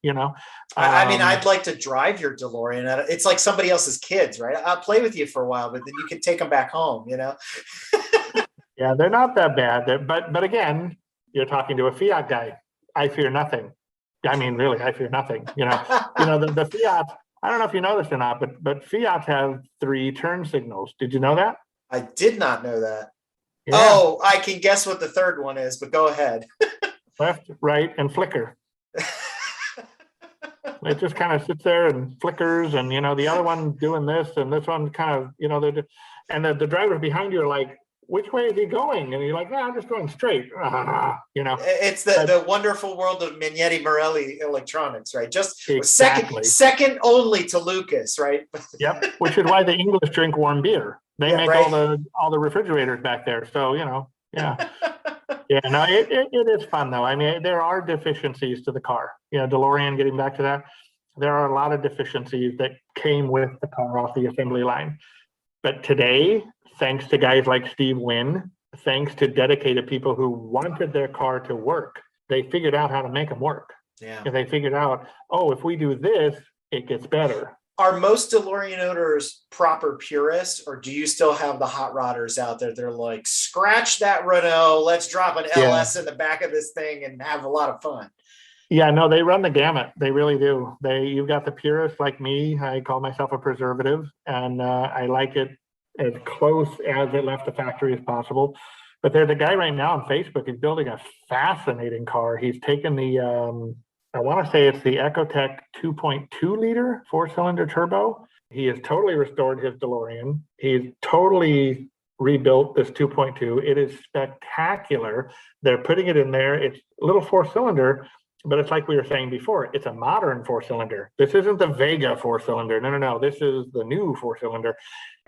I mean, I'd like to drive your DeLorean. It's like somebody else's kids, right? I'll play with you for a while, but then you can take them back home, Yeah, they're not that bad. But again, you're talking to a Fiat guy. I fear nothing. I mean, really, I fear nothing. The Fiat, I don't know if you know this or not, but Fiats have 3 turn signals. Did you know that? I did not know that. Yeah. Oh, I can guess what the third one is, but go ahead. Left, right, and flicker. It just kind of sits there and flickers, and the other one doing this, and this one kind of, and the drivers behind you are like, which way is he going? And you're like, no, I'm just going straight. It's the wonderful world of Migneti Morelli electronics, right? Just exactly. second only to Lucas, right? Yep. Which is why the English drink warm beer. They make right. all the refrigerators back there. So, yeah. Yeah, no, it is fun though. I mean, there are deficiencies to the car. DeLorean, getting back to that, there are a lot of deficiencies that came with the car off the assembly line. But today, thanks to guys like Steve Wynn, thanks to dedicated people who wanted their car to work, they figured out how to make them work. Yeah. And they figured out, if we do this, it gets better. Are most DeLorean owners proper purists, or do you still have the hot rodders out there? They're like, scratch that Renault, let's drop an LS in the back of this thing and have a lot of fun. Yeah, no, they run the gamut. They really do. You've got the purists like me. I call myself a preservative, and I like it as close as it left the factory as possible. But there's a guy right now on Facebook. He's building a fascinating car. He's taken the, I want to say it's the Ecotec 2.2 liter 4-cylinder turbo. He has totally restored his DeLorean. He's totally rebuilt this 2.2. It is spectacular. They're putting it in there. It's a little 4-cylinder, but it's like we were saying before, it's a modern 4-cylinder. This isn't the Vega 4-cylinder. No. This is the new 4-cylinder.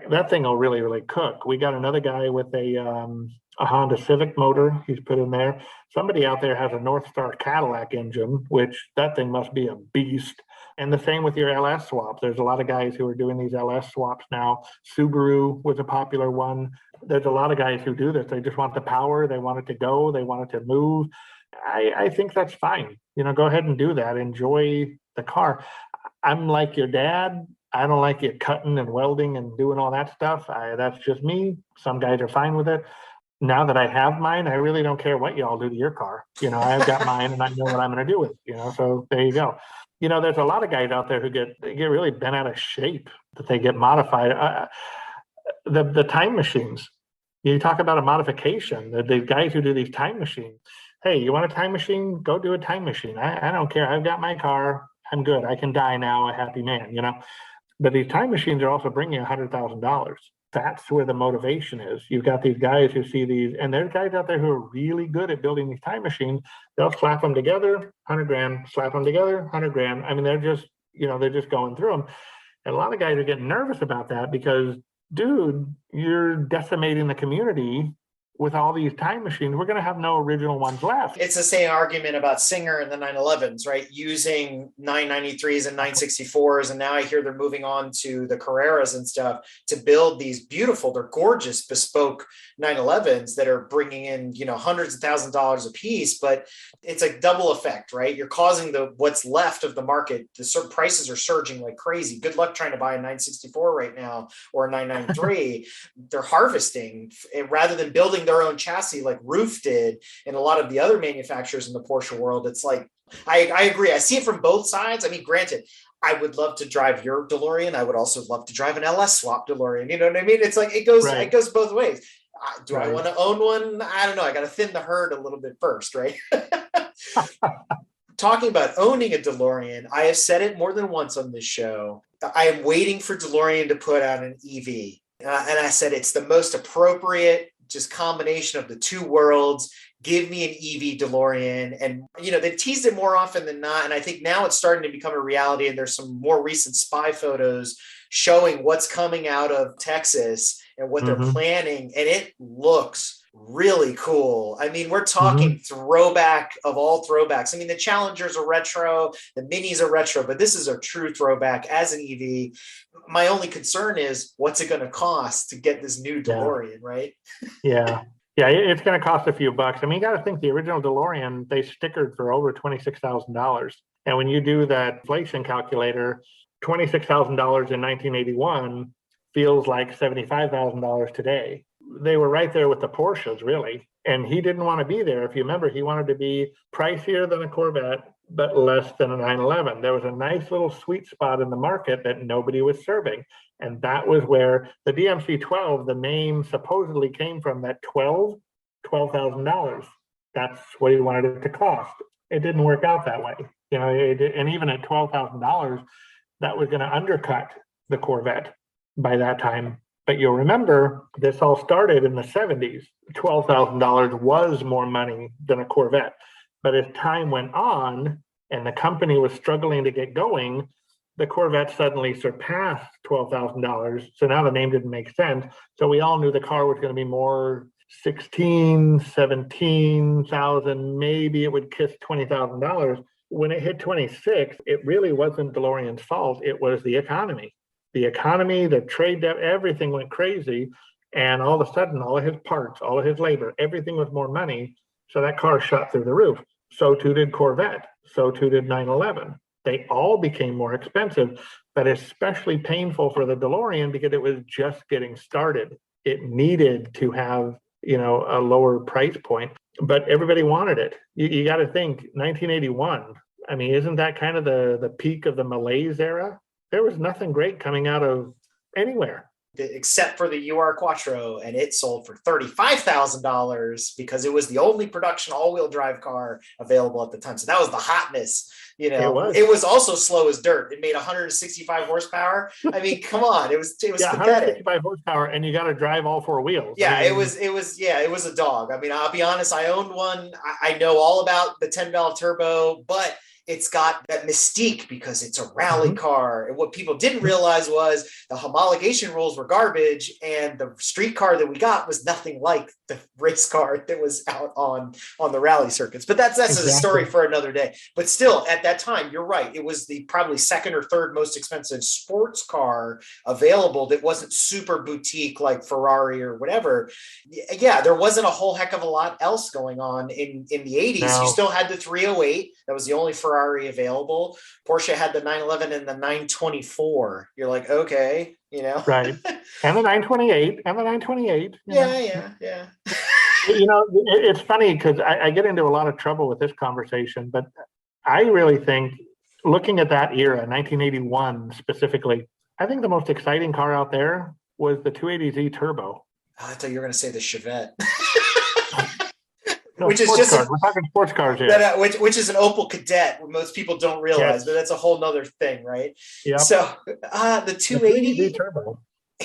That thing will really, really cook. We got another guy with a Honda Civic motor he's put in there. Somebody out there has a North Star Cadillac engine, which that thing must be a beast. And the same with your LS swaps. There's a lot of guys who are doing these LS swaps now. Subaru was a popular one. There's a lot of guys who do this. They just want the power. They want it to go. They want it to move. I think that's fine. Go ahead and do that. Enjoy the car. I'm like your dad. I don't like it cutting and welding and doing all that stuff. That's just me. Some guys are fine with it. Now that I have mine, I really don't care what y'all do to your car. I've got mine and I know what I'm going to do with it, so there you go. There's a lot of guys out there who get really bent out of shape, that they get modified. The time machines, you talk about a modification, the guys who do these time machines. Hey, you want a time machine? Go do a time machine. I don't care. I've got my car. I'm good. I can die now a happy man, But these time machines are also bringing $100,000. That's where the motivation is. You've got these guys who see these, and there's guys out there who are really good at building these time machines. They'll slap them together, 100 grand, slap them together, 100 grand. I mean, they're just going through them. And a lot of guys are getting nervous about that because, dude, you're decimating the community with all these time machines. We're going to have no original ones left. It's the same argument about Singer and the 911s, right? Using 993s and 964s. And now I hear they're moving on to the Carreras and stuff to build these beautiful, they're gorgeous, bespoke 911s that are bringing in, hundreds of thousands of dollars a piece. But it's a double effect, right? You're causing what's left of the market. The prices are surging like crazy. Good luck trying to buy a 964 right now or a 993. They're harvesting rather than building their own chassis like Roof did and a lot of the other manufacturers in the Porsche world. It's like, I agree. I see it from both sides. I mean, granted, I would love to drive your DeLorean. I would also love to drive an LS swap DeLorean. You know what I mean? It's like, it goes both ways. Do I want to own one? I don't know. I got to thin the herd a little bit first, right? Talking about owning a DeLorean, I have said it more than once on this show. I am waiting for DeLorean to put out an EV. And I said, it's the most appropriate just combination of the two worlds. Give me an EV DeLorean. And, they teased it more often than not. And I think now it's starting to become a reality. And there's some more recent spy photos showing what's coming out of Texas and what they're planning. And it looks really cool. I mean, we're talking throwback of all throwbacks. I mean, the Challengers are retro, the Minis are retro, but this is a true throwback as an EV. My only concern is what's it going to cost to get this new DeLorean, right? Yeah, it's going to cost a few bucks. I mean, you got to think the original DeLorean, they stickered for over $26,000. And when you do that inflation calculator, $26,000 in 1981 feels like $75,000 today. They were right there with the Porsches, really. And he didn't want to be there. If you remember, he wanted to be pricier than a Corvette, but less than a 911. There was a nice little sweet spot in the market that nobody was serving. And that was where the DMC-12, the name supposedly came from, that $12,000. That's what he wanted it to cost. It didn't work out that way. And even at $12,000, that was going to undercut the Corvette by that time. But you'll remember, this all started in the 70s. $12,000 was more money than a Corvette. But as time went on and the company was struggling to get going, the Corvette suddenly surpassed $12,000. So now the name didn't make sense. So we all knew the car was going to be more 16, 17,000, maybe it would kiss $20,000. When it hit 26, it really wasn't DeLorean's fault. It was the economy. The economy, the trade debt, everything went crazy. And all of a sudden, all of his parts, all of his labor, everything was more money. So that car shot through the roof. So too did Corvette. So too did 911. They all became more expensive, but especially painful for the DeLorean because it was just getting started. It needed to have, a lower price point, but everybody wanted it. You got to think 1981. I mean, isn't that kind of the peak of the malaise era? There was nothing great coming out of anywhere. except for the UR Quattro, and it sold for $35,000 because it was the only production all-wheel drive car available at the time. So that was the hotness. You know, it was also slow as dirt. It made 165 horsepower. I mean, come on, it was pathetic. 165 horsepower, and you got to drive all four wheels. Yeah, I mean, it was a dog. I mean, I'll be honest, I owned one. I know all about the 10-valve turbo, but it's got that mystique because it's a rally car. And what people didn't realize was the homologation rules were garbage, and the street car that we got was nothing like the race car that was out on the rally circuits. But that's a story for another day. But still, at that time, you're right. It was the probably second or third most expensive sports car available that wasn't super boutique like Ferrari or whatever. Yeah, there wasn't a whole heck of a lot else going on in the 80s. No. You still had the 308. That was the only Ferrari available. Porsche had the 911 and the 924. You're like, okay, you know. Right. And the 928. And the 928. Yeah. You know, it's funny because I get into a lot of trouble with this conversation, but I really think looking at that era, 1981 specifically, I think the most exciting car out there was the 280Z Turbo. I thought you were going to say the Chevette. No, which is just we're talking sports cars here. Which is an Opel Kadett, most people don't realize, but that's a whole nother thing, right? Yeah. So the 280 turbo,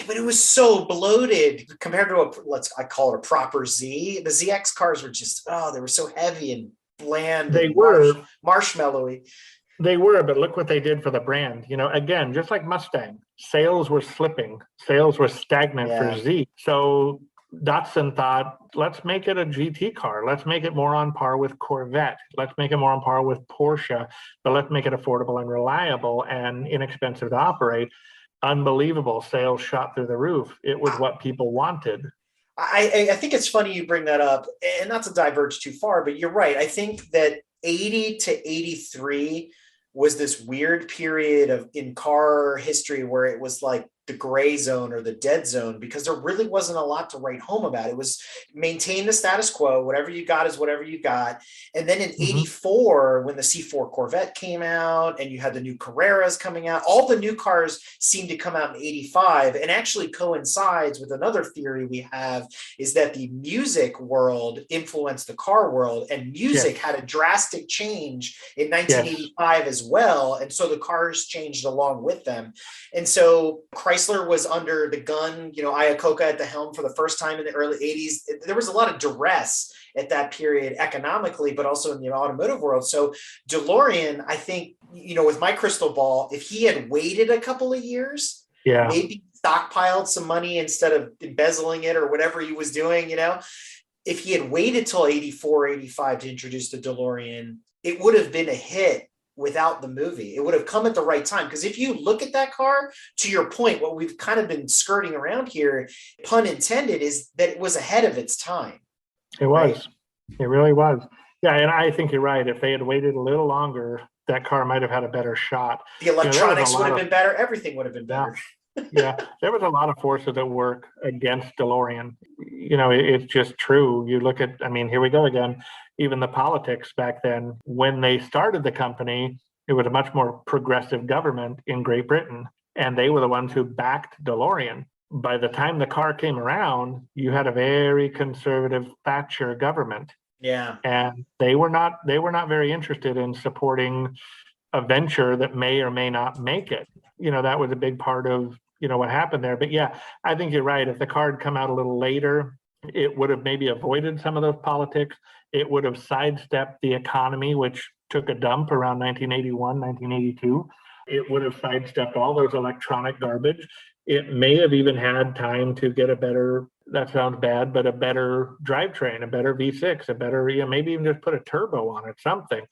but it was so bloated compared to I call it a proper Z. The ZX cars were just they were so heavy and bland. They were marshmallowy. They were, but look what they did for the brand. You know, again, just like Mustang, sales were slipping, sales were stagnant for Z. So Datsun thought, let's make it a GT car. Let's make it more on par with Corvette. Let's make it more on par with Porsche, but let's make it affordable and reliable and inexpensive to operate. Unbelievable. Sales shot through the roof. It was what people wanted. I think it's funny you bring that up, and not to diverge too far, but you're right. I think that 80 to 83 was this weird period in car history where it was like the gray zone or the dead zone, because there really wasn't a lot to write home about. It was maintain the status quo. Whatever you got is whatever you got. And then in 84, when the C4 Corvette came out and you had the new Carreras coming out, all the new cars seemed to come out in 85, and actually coincides with another theory we have, is that the music world influenced the car world, and music had a drastic change in 1985 as well. And so the cars changed along with them. And so Chrysler was under the gun, you know, Iacocca at the helm for the first time in the early 80s. There was a lot of duress at that period economically, but also in the automotive world. So DeLorean, I think, you know, with my crystal ball, if he had waited a couple of years, maybe stockpiled some money instead of embezzling it or whatever he was doing, you know, if he had waited till 84, 85 to introduce the DeLorean, it would have been a hit without the movie. It would have come at the right time. Because if you look at that car, to your point, what we've kind of been skirting around here, pun intended, is that it was ahead of its time. It was. Right? It really was. Yeah, and I think you're right. If they had waited a little longer, that car might have had a better shot. The electronics would have been better. Everything would have been better. Yeah, there was a lot of forces at work against DeLorean. You know, it's just true. You look at, I mean, here we go again. Even the politics back then, when they started the company, it was a much more progressive government in Great Britain, and they were the ones who backed DeLorean. By the time the car came around, you had a very conservative Thatcher government. Yeah. And they were not very interested in supporting a venture that may or may not make it. You know, that was a big part of, you know, what happened there. But yeah, I think you're right. If the car had come out a little later, it would have maybe avoided some of those politics. It would have sidestepped the economy, which took a dump around 1981, 1982. It would have sidestepped all those electronic garbage. It may have even had time to get a better, that sounds bad, but a better drivetrain, a better V6, a better, you know, maybe even just put a turbo on it, something.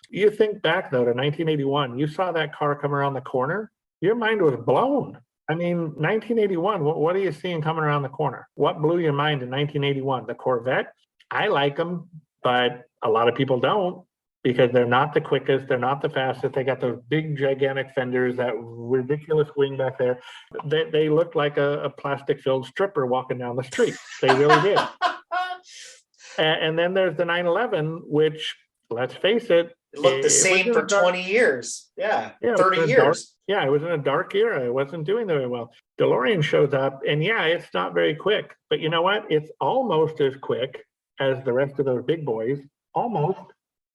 You think back, though, to 1981, you saw that car come around the corner, your mind was blown. I mean, 1981, what are you seeing coming around the corner? What blew your mind in 1981? The Corvette? I like them, but a lot of people don't, because they're not the quickest, they're not the fastest. They got those big, gigantic fenders, that ridiculous wing back there. They look like a plastic-filled stripper walking down the street. They really did. And then there's the 911, which, let's face it, It looked the It was same in for a dark, 20 years. Yeah, yeah, it was 30 in a dark, years. yeah, it was in a dark era. It wasn't doing very well. DeLorean shows up, and yeah, it's not very quick, but you know what? It's almost as quick as the rest of those big boys. Almost.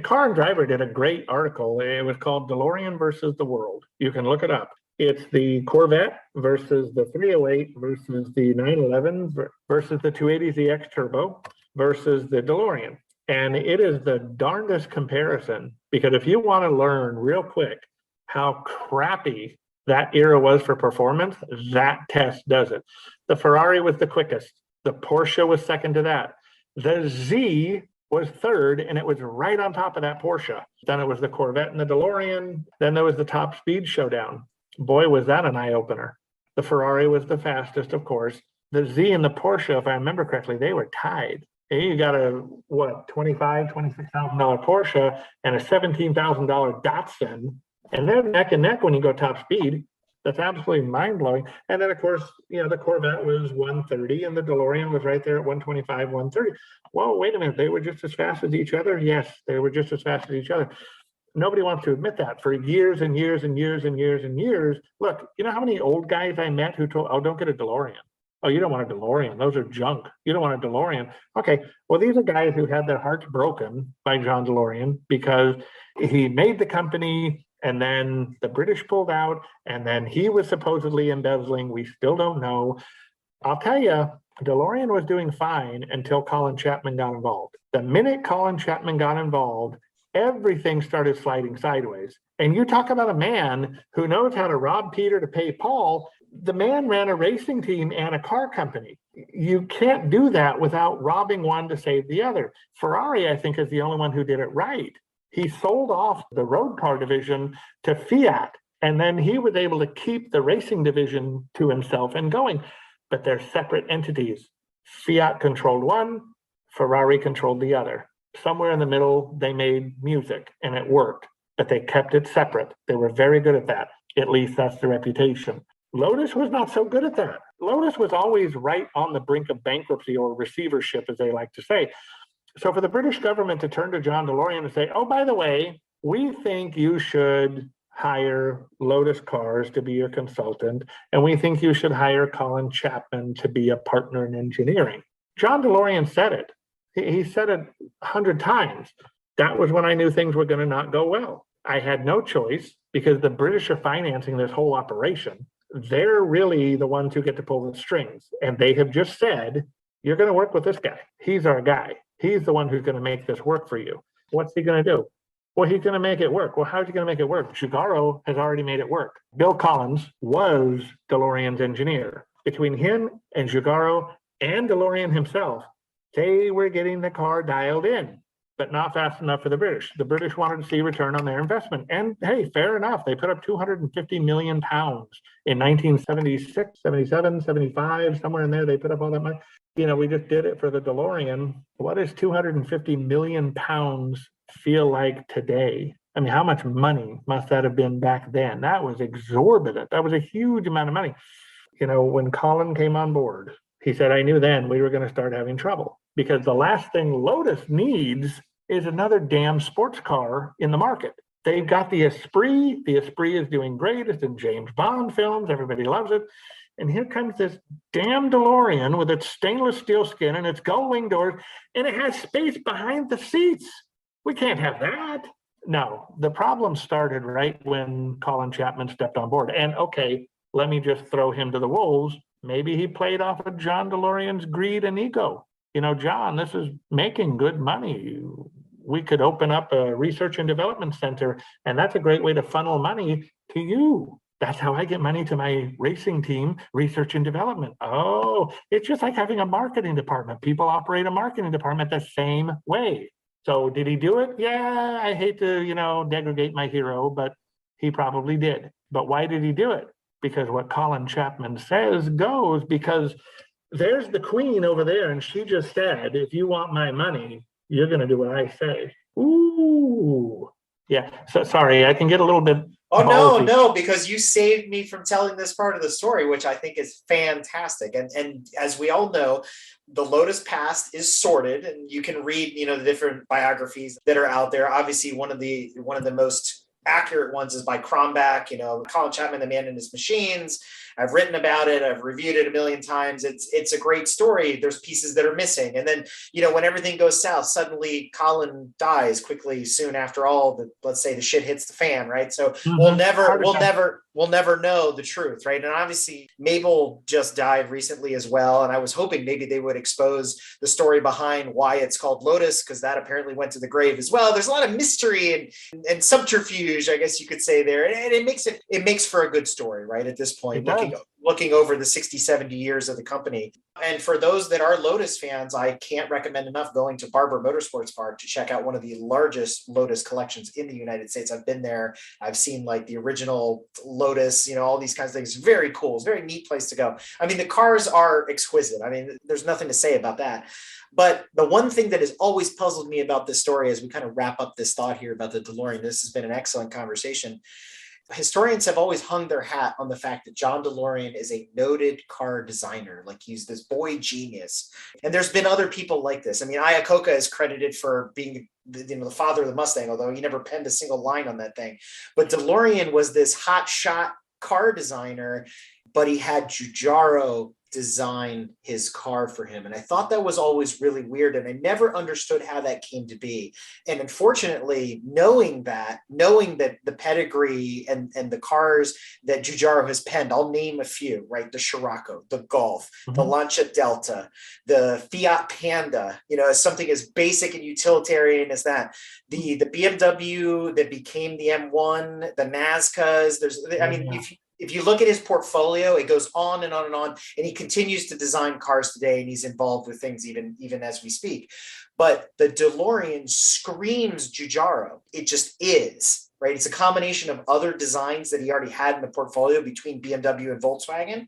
Car and Driver did a great article. It was called DeLorean versus the World. You can look it up. It's the Corvette versus the 308 versus the 911 versus the 280ZX Turbo versus the DeLorean. And it is the darndest comparison, because if you want to learn real quick how crappy that era was for performance, that test does it. The Ferrari was the quickest. The Porsche was second to that. The Z was third, and it was right on top of that Porsche. Then it was the Corvette and the DeLorean. Then there was the top speed showdown. Boy, was that an eye-opener. The Ferrari was the fastest, of course. The Z and the Porsche, if I remember correctly, they were tied. And you got a, what, $25,000, $26,000 Porsche and a $17,000 Datsun, and they're neck and neck when you go top speed. That's absolutely mind-blowing. And then, of course, the Corvette was 130 and the DeLorean was right there at 125, 130. Whoa, wait a minute. They were just as fast as each other? Yes, they were just as fast as each other. Nobody wants to admit that. For years and years and years and years and years. Look, you know how many old guys I met who told, oh, don't get a DeLorean. Oh, you don't want a DeLorean. Those are junk. You don't want a DeLorean. Okay, well, these are guys who had their hearts broken by John DeLorean because he made the company, and then the British pulled out, and then he was supposedly embezzling. We still don't know. I'll tell you, DeLorean was doing fine until Colin Chapman got involved. The minute Colin Chapman got involved, everything started sliding sideways. And you talk about a man who knows how to rob Peter to pay Paul. The man ran a racing team and a car company. You can't do that without robbing one to save the other. Ferrari, I think, is the only one who did it right. He sold off the road car division to Fiat, and then he was able to keep the racing division to himself and going. But they're separate entities. Fiat controlled one, Ferrari controlled the other. Somewhere in the middle, they made music, and it worked, but they kept it separate. They were very good at that. At least that's the reputation. Lotus was not so good at that. Lotus was always right on the brink of bankruptcy or receivership, as they like to say. So for the British government to turn to John DeLorean and say, oh, by the way, we think you should hire Lotus Cars to be your consultant, and we think you should hire Colin Chapman to be a partner in engineering. John DeLorean said it. He said it 100 times. That was when I knew things were going to not go well. I had no choice because the British are financing this whole operation. They're really the ones who get to pull the strings. And they have just said, you're going to work with this guy. He's our guy. He's the one who's going to make this work for you. What's he going to do? Well, he's going to make it work. Well, how's he going to make it work? Giugiaro has already made it work. Bill Collins was DeLorean's engineer. Between him and Giugiaro and DeLorean himself, they were getting the car dialed in, but not fast enough for the British. The British wanted to see return on their investment. And hey, fair enough. They put up 250 million pounds in 1976, 77, 75, somewhere in there. They put up all that money. We just did it for the DeLorean. What does 250 million pounds feel like today? I mean, how much money must that have been back then? That was exorbitant. That was a huge amount of money. When Colin came on board, he said, I knew then we were going to start having trouble because the last thing Lotus needs is another damn sports car in the market. They've got the Esprit. The Esprit is doing great. It's in James Bond films. Everybody loves it. And here comes this damn DeLorean with its stainless steel skin and its gull wing doors, and it has space behind the seats. We can't have that. No, the problem started right when Colin Chapman stepped on board. And okay, let me just throw him to the wolves. Maybe he played off of John DeLorean's greed and ego. John, this is making good money. We could open up a research and development center, and that's a great way to funnel money to you. That's how I get money to my racing team, research and development. Oh, it's just like having a marketing department. People operate a marketing department the same way. So did he do it? Yeah, I hate to, degradate my hero, but he probably did. But why did he do it? Because what Colin Chapman says goes, because there's the queen over there, and she just said, if you want my money, you're going to do what I say. Ooh. Yeah, so sorry, I can get a little bit Oh, no, because you saved me from telling this part of the story, which I think is fantastic. And as we all know, the Lotus past is sordid, and you can read, the different biographies that are out there. Obviously, one of the most accurate ones is by Cronbach, Colin Chapman, The Man and His Machines. I've written about it. I've reviewed it a million times. It's a great story. There's pieces that are missing. And then, when everything goes south, suddenly Colin dies quickly soon after all, let's say the shit hits the fan, right? So we'll never know the truth, right? And obviously Mabel just died recently as well. And I was hoping maybe they would expose the story behind why it's called Lotus, because that apparently went to the grave as well. There's a lot of mystery and subterfuge, I guess you could say there. And it makes for a good story, right? At this point, looking over the 60, 70 years of the company. And for those that are Lotus fans, I can't recommend enough going to Barber Motorsports Park to check out one of the largest Lotus collections in the United States. I've been there. I've seen like the original Lotus, all these kinds of things. Very cool. It's a very neat place to go. I mean, the cars are exquisite. I mean, there's nothing to say about that. But the one thing that has always puzzled me about this story, as we kind of wrap up this thought here about the DeLorean, this has been an excellent conversation. Historians have always hung their hat on the fact that John DeLorean is a noted car designer, like he's this boy genius. And there's been other people like this. I mean, Iacocca is credited for being the father of the Mustang, although he never penned a single line on that thing. But DeLorean was this hot shot car designer, but he had Giugiaro design his car for him. And I thought that was always really weird. And I never understood how that came to be. And unfortunately, knowing that the pedigree and the cars that Giugiaro has penned, I'll name a few, right? The Scirocco, the Golf, the Lancia Delta, the Fiat Panda, something as basic and utilitarian as that. The BMW that became the M1, the Nazcas, if you look at his portfolio, it goes on and on and on, and he continues to design cars today, and he's involved with things even as we speak. But the DeLorean screams Giugiaro. It just is, right? It's a combination of other designs that he already had in the portfolio between BMW and Volkswagen.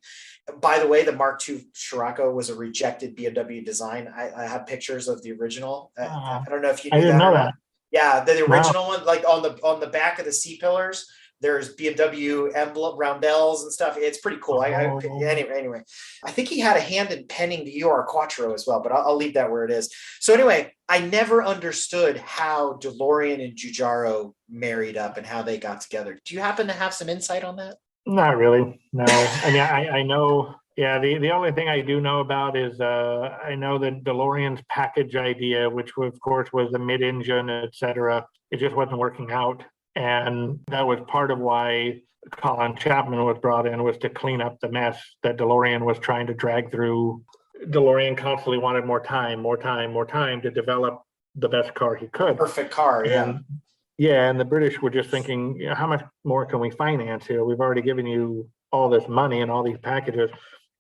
By the way, the Mark II Scirocco was a rejected BMW design. I have pictures of the original. I don't know if you knew that or not. Yeah, the original one, like on the back of the C-pillars, there's BMW emblem roundels and stuff. It's pretty cool. Anyway, I think he had a hand in penning the UR Quattro as well, but I'll leave that where it is. So anyway, I never understood how DeLorean and Giugiaro married up and how they got together. Do you happen to have some insight on that? Not really. No. I mean, I know. Yeah, the only thing I do know about is I know that DeLorean's package idea, which of course was the mid-engine, et cetera, it just wasn't working out. And that was part of why Colin Chapman was brought in, was to clean up the mess that DeLorean was trying to drag through. DeLorean constantly wanted more time to develop the best car he could. Perfect car, yeah. And the British were just thinking, how much more can we finance here? We've already given you all this money and all these packages.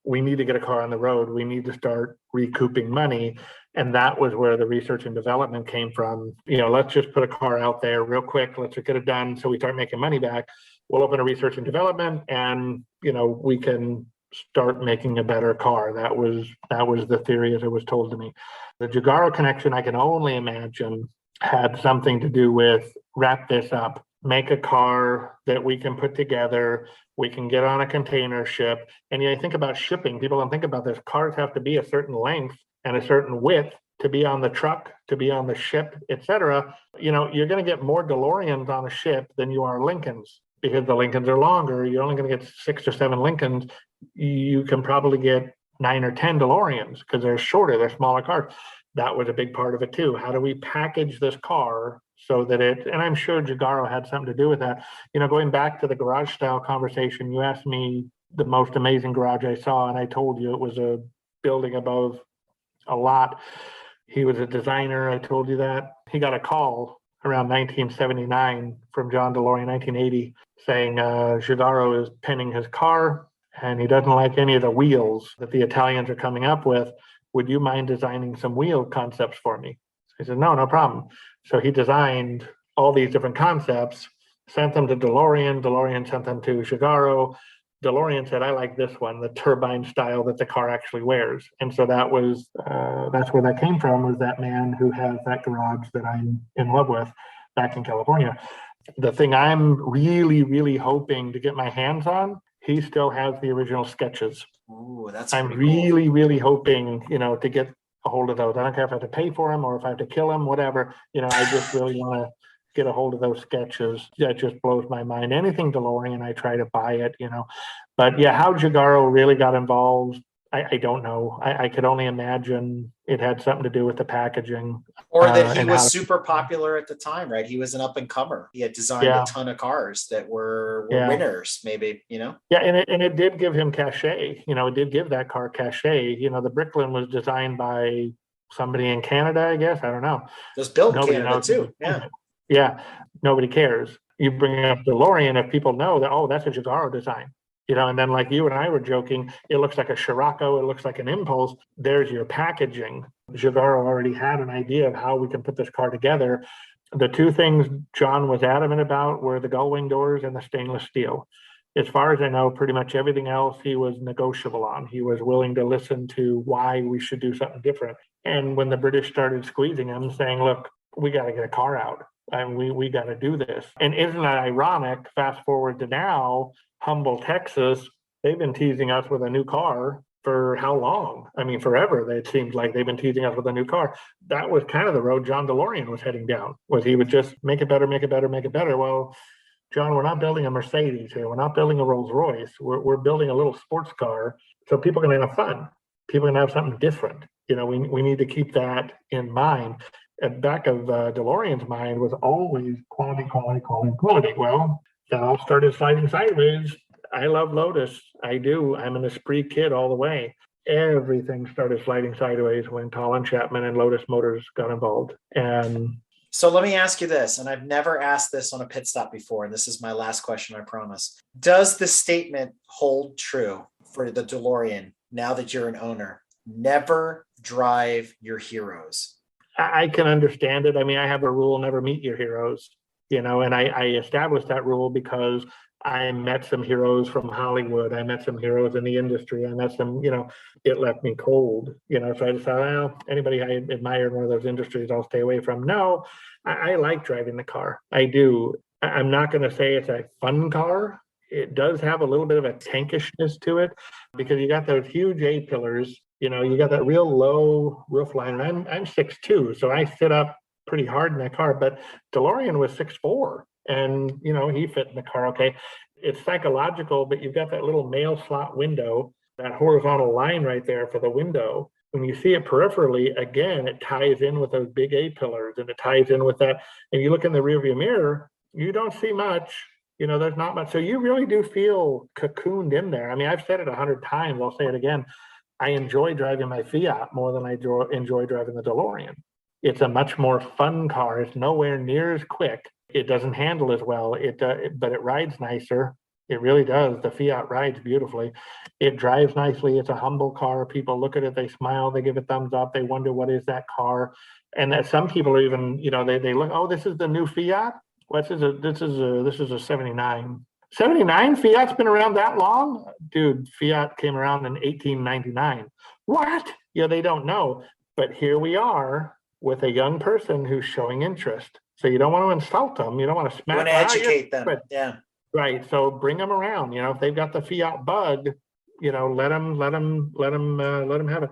We need to get a car on the road. We need to start recouping money. And that was where the research and development came from. Let's just put a car out there real quick. Let's just get it done so we start making money back. We'll open a research and development and, we can start making a better car. That was the theory as it was told to me. The Giugiaro connection, I can only imagine, had something to do with wrap this up, make a car that we can put together, we can get on a container ship. And I think about shipping. People don't think about this. Cars have to be a certain length and a certain width to be on the truck, to be on the ship, et cetera. You're going to get more DeLoreans on a ship than you are Lincolns, because the Lincolns are longer. You're only going to get 6 or 7 Lincolns. You can probably get 9 or 10 DeLoreans because they're shorter, they're smaller cars. That was a big part of it too. How do we package this car so that and I'm sure Giugiaro had something to do with that. Going back to the garage style conversation, you asked me the most amazing garage I saw, and I told you it was a building above a lot. He was a designer, I told you that. He got a call around 1979 from John DeLorean, 1980, saying Giugiaro is penning his car and he doesn't like any of the wheels that the Italians are coming up with. Would you mind designing some wheel concepts for me? He said, no problem. So he designed all these different concepts, sent them to DeLorean. DeLorean sent them to Giugiaro. DeLorean said, I like this one, the turbine style that the car actually wears. And so that was, that's where that came from, was that man who has that garage that I'm in love with back in California. The thing I'm really, really hoping to get my hands on he still has the original sketches. Ooh, that's I'm pretty cool. really, really hoping, to get a hold of those. I don't care if I have to pay for them or if I have to kill them, whatever. I just really want to get a hold of those sketches. That just blows my mind. Anything DeLorean, I try to buy it, But yeah, how Giugiaro really got involved, I don't know. I could only imagine it had something to do with the packaging. Or that he and was how- super popular at the time, right? He was an up and comer. He had designed Yeah. a ton of cars that were Yeah. winners, maybe, Yeah, and it did give him cachet. It did give that car cachet. The Bricklin was designed by somebody in Canada, I guess. I don't know. It was built in Nobody Canada knows. too. Yeah. Yeah, nobody cares. You bring up DeLorean, if people know that, oh, that's a Giugiaro design. And then like you and I were joking, it looks like a Scirocco, it looks like an Impulse. There's your packaging. Giugiaro already had an idea of how we can put this car together. The two things John was adamant about were the gull wing doors and the stainless steel. As far as I know, pretty much everything else he was negotiable on. He was willing to listen to why we should do something different. And when the British started squeezing him, saying, look, we got to get a car out. And we got to do this. And isn't that ironic? Fast forward to now, Humble, Texas, they've been teasing us with a new car for how long? I mean, forever. It seems like they've been teasing us with a new car. That was kind of the road John DeLorean was heading down, was he would just make it better, make it better, make it better. Well, John, we're not building a Mercedes here. We're not building a Rolls Royce. We're building a little sports car so people can have fun. People can have something different. We need to keep that in mind. At the back of DeLorean's mind was always quality, quality, quality, quality. Well, that all started sliding sideways. I love Lotus. I do. I'm an Esprit kid all the way. Everything started sliding sideways when Colin Chapman and Lotus Motors got involved. And so let me ask you this, and I've never asked this on a pit stop before, and this is my last question, I promise. Does the statement hold true for the DeLorean now that you're an owner? Never drive your heroes. I can understand it. I mean, I have a rule, never meet your heroes, and I established that rule because I met some heroes from Hollywood. I met some heroes in the industry. I met some, it left me cold, so I decided, well, anybody I admire in one of those industries, I'll stay away from. No, I like driving the car. I do. I'm not going to say it's a fun car. It does have a little bit of a tankishness to it because you got those huge A-pillars. You got that real low roof line. And I'm 6'2", so I sit up pretty hard in that car. But DeLorean was 6'4", and he fit in the car okay. It's psychological, but you've got that little mail slot window, that horizontal line right there for the window. When you see it peripherally, again, it ties in with those big A-pillars, and it ties in with that. And you look in the rearview mirror, you don't see much. There's not much. So you really do feel cocooned in there. I mean, I've said it 100 times. I'll say it again. I enjoy driving my Fiat more than I enjoy driving the DeLorean. It's a much more fun car. It's nowhere near as quick. It doesn't handle as well. But it rides nicer. It really does. The Fiat rides beautifully. It drives nicely. It's a humble car. People look at it, they smile, they give a thumbs up. They wonder, what is that car? And that some people are even, they look, oh, this is the new Fiat. This is a 79. 79? Fiat's been around that long? Dude, Fiat came around in 1899. What? Yeah, they don't know. But here we are with a young person who's showing interest. So you don't want to insult them. You don't want to smack them. You want to educate them. Yeah. Right. So bring them around. If they've got the Fiat bug, let them have it.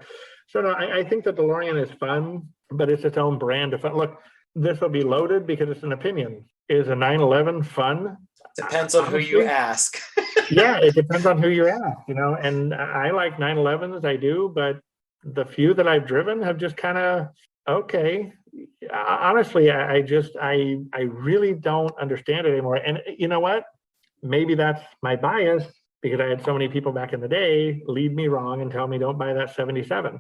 So no, I think the DeLorean is fun, but it's its own brand of fun. Look, this will be loaded because it's an opinion. Is a 911 fun? Depends on who you ask. Yeah, it depends on who you ask, and I like 911s, I do, but the few that I've driven have just kind of, okay. Honestly, I really don't understand it anymore. And you know what? Maybe that's my bias because I had so many people back in the day lead me wrong and tell me don't buy that 77.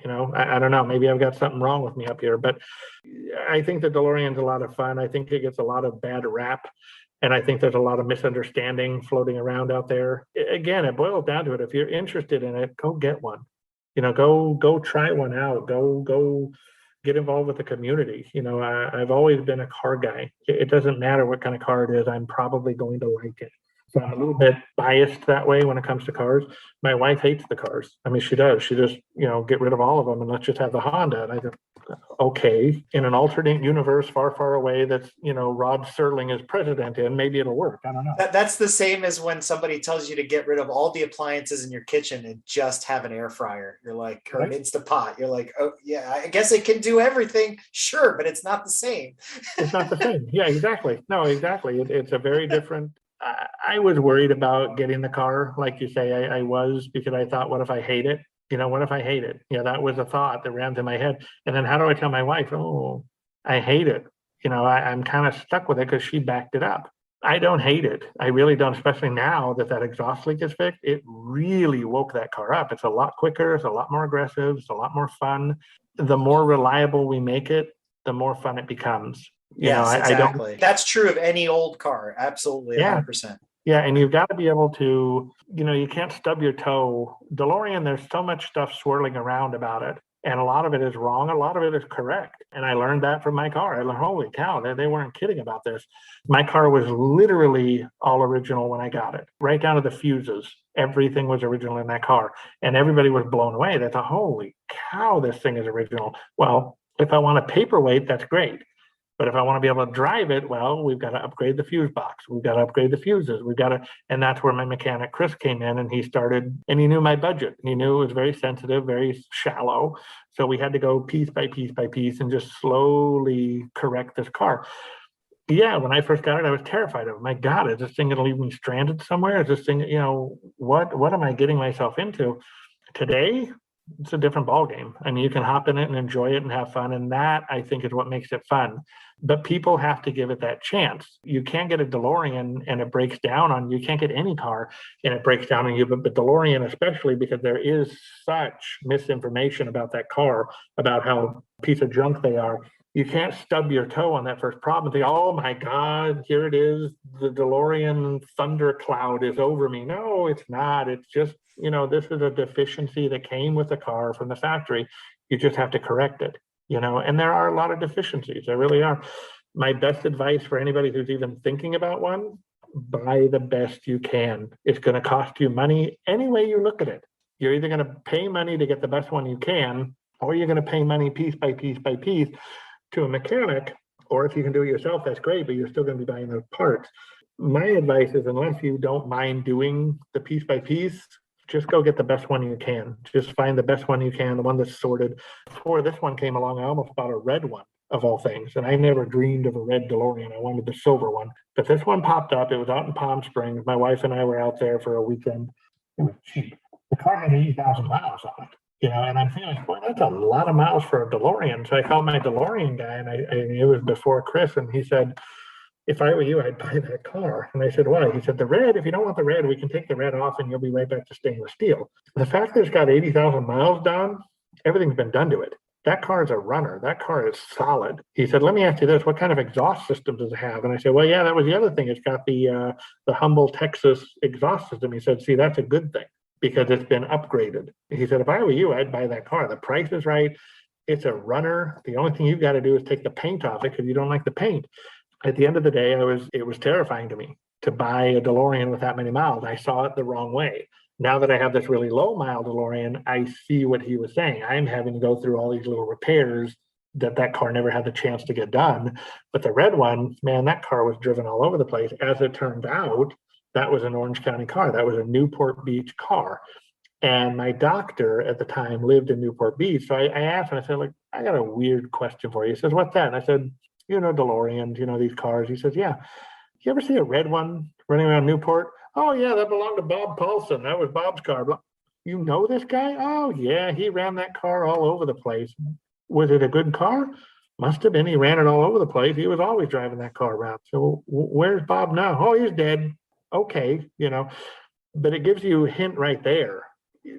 I don't know. Maybe I've got something wrong with me up here, but I think the DeLorean's a lot of fun. I think it gets a lot of bad rap. And I think there's a lot of misunderstanding floating around out there. Again, it boils down to it. If you're interested in it, go get one. Go try one out. Go get involved with the community. I've always been a car guy. It doesn't matter what kind of car it is. I'm probably going to like it. So I'm a little bit biased that way when it comes to cars. My wife hates the cars. I mean, she does. She just, get rid of all of them and let's just have the Honda. And I just, okay, in an alternate universe far, far away that's, Rod Serling is president in, maybe it'll work. I don't know. That's the same as when somebody tells you to get rid of all the appliances in your kitchen and just have an air fryer. You're like, or an Instant Pot. You're like, oh yeah, I guess it can do everything. Sure, but it's not the same. It's not the same. Yeah, exactly. No, exactly. It's a very different. I was worried about getting the car, like you say, I was, because I thought, what if I hate it? What if I hate it? That was a thought that ran through my head. And then how do I tell my wife, oh, I hate it? I'm kind of stuck with it because she backed it up. I don't hate it. I really don't, especially now that exhaust leak is fixed. It really woke that car up. It's a lot quicker. It's a lot more aggressive. It's a lot more fun. The more reliable we make it, the more fun it becomes. Yes, exactly. That's true of any old car. Absolutely, 100%. Yeah, and you've got to be able to, you can't stub your toe. DeLorean, there's so much stuff swirling around about it. And a lot of it is wrong. A lot of it is correct. And I learned that from my car. I learned, holy cow, they weren't kidding about this. My car was literally all original when I got it, right down to the fuses. Everything was original in that car. And everybody was blown away. They thought, holy cow, this thing is original. Well, if I want a paperweight, that's great. But if I want to be able to drive it, well, we've got to upgrade the fuse box. We've got to upgrade the fuses. And that's where my mechanic, Chris, came in, and he started, and he knew my budget. And he knew it was very sensitive, very shallow. So we had to go piece by piece by piece and just slowly correct this car. Yeah, when I first got it, I was terrified of it. My God, is this thing going to leave me stranded somewhere? Is this thing, what am I getting myself into? Today, it's a different ballgame. I mean, you can hop in it and enjoy it and have fun. And that, I think, is what makes it fun. But people have to give it that chance. You can't get a DeLorean and it breaks down on you. You can't get any car and it breaks down on you. But DeLorean especially, because there is such misinformation about that car, about how piece of junk they are. You can't stub your toe on that first problem and think, oh my God, here it is. The DeLorean thundercloud is over me. No, it's not. It's just, this is a deficiency that came with the car from the factory. You just have to correct it, and there are a lot of deficiencies. There really are. My best advice for anybody who's even thinking about one, buy the best you can. It's going to cost you money any way you look at it. You're either going to pay money to get the best one you can, or you're going to pay money piece by piece by piece to a mechanic, or if you can do it yourself, that's great, but you're still going to be buying those parts. My advice is, unless you don't mind doing the piece by piece, just go get the best one you can. Just find the best one you can, the one that's sorted. Before this one came along, I almost bought a red one, of all things, and I never dreamed of a red DeLorean. I wanted the silver one, but this one popped up. It was out in Palm Springs. My wife and I were out there for a weekend. It was cheap. The car had 80,000 miles on it. And I'm feeling, boy, that's a lot of miles for a DeLorean. So I called my DeLorean guy, and it was before Chris, and he said, if I were you, I'd buy that car. And I said, why? He said, the red, if you don't want the red, we can take the red off and you'll be right back to stainless steel. The fact that it's got 80,000 miles done, everything's been done to it. That car is a runner. That car is solid. He said, let me ask you this, what kind of exhaust system does it have? And I said, well, yeah, that was the other thing. It's got the Humble, Texas exhaust system. He said, see, that's a good thing, because it's been upgraded. He said, if I were you, I'd buy that car. The price is right. It's a runner. The only thing you've got to do is take the paint off it because you don't like the paint. At the end of the day, it was terrifying to me to buy a DeLorean with that many miles. I saw it the wrong way. Now that I have this really low mile DeLorean, I see what he was saying. I'm having to go through all these little repairs that car never had the chance to get done. But the red one, man, that car was driven all over the place. As it turned out, that was an Orange County car. That was a Newport Beach car. And my doctor at the time lived in Newport Beach. So I asked him, I said, I got a weird question for you. He says, what's that? And I said, DeLoreans, these cars. He says, yeah. You ever see a red one running around Newport? Oh, yeah, that belonged to Bob Paulson. That was Bob's car. You know this guy? Oh, yeah, he ran that car all over the place. Was it a good car? Must have been. He ran it all over the place. He was always driving that car around. So where's Bob now? Oh, he's dead. Okay, but it gives you a hint right there.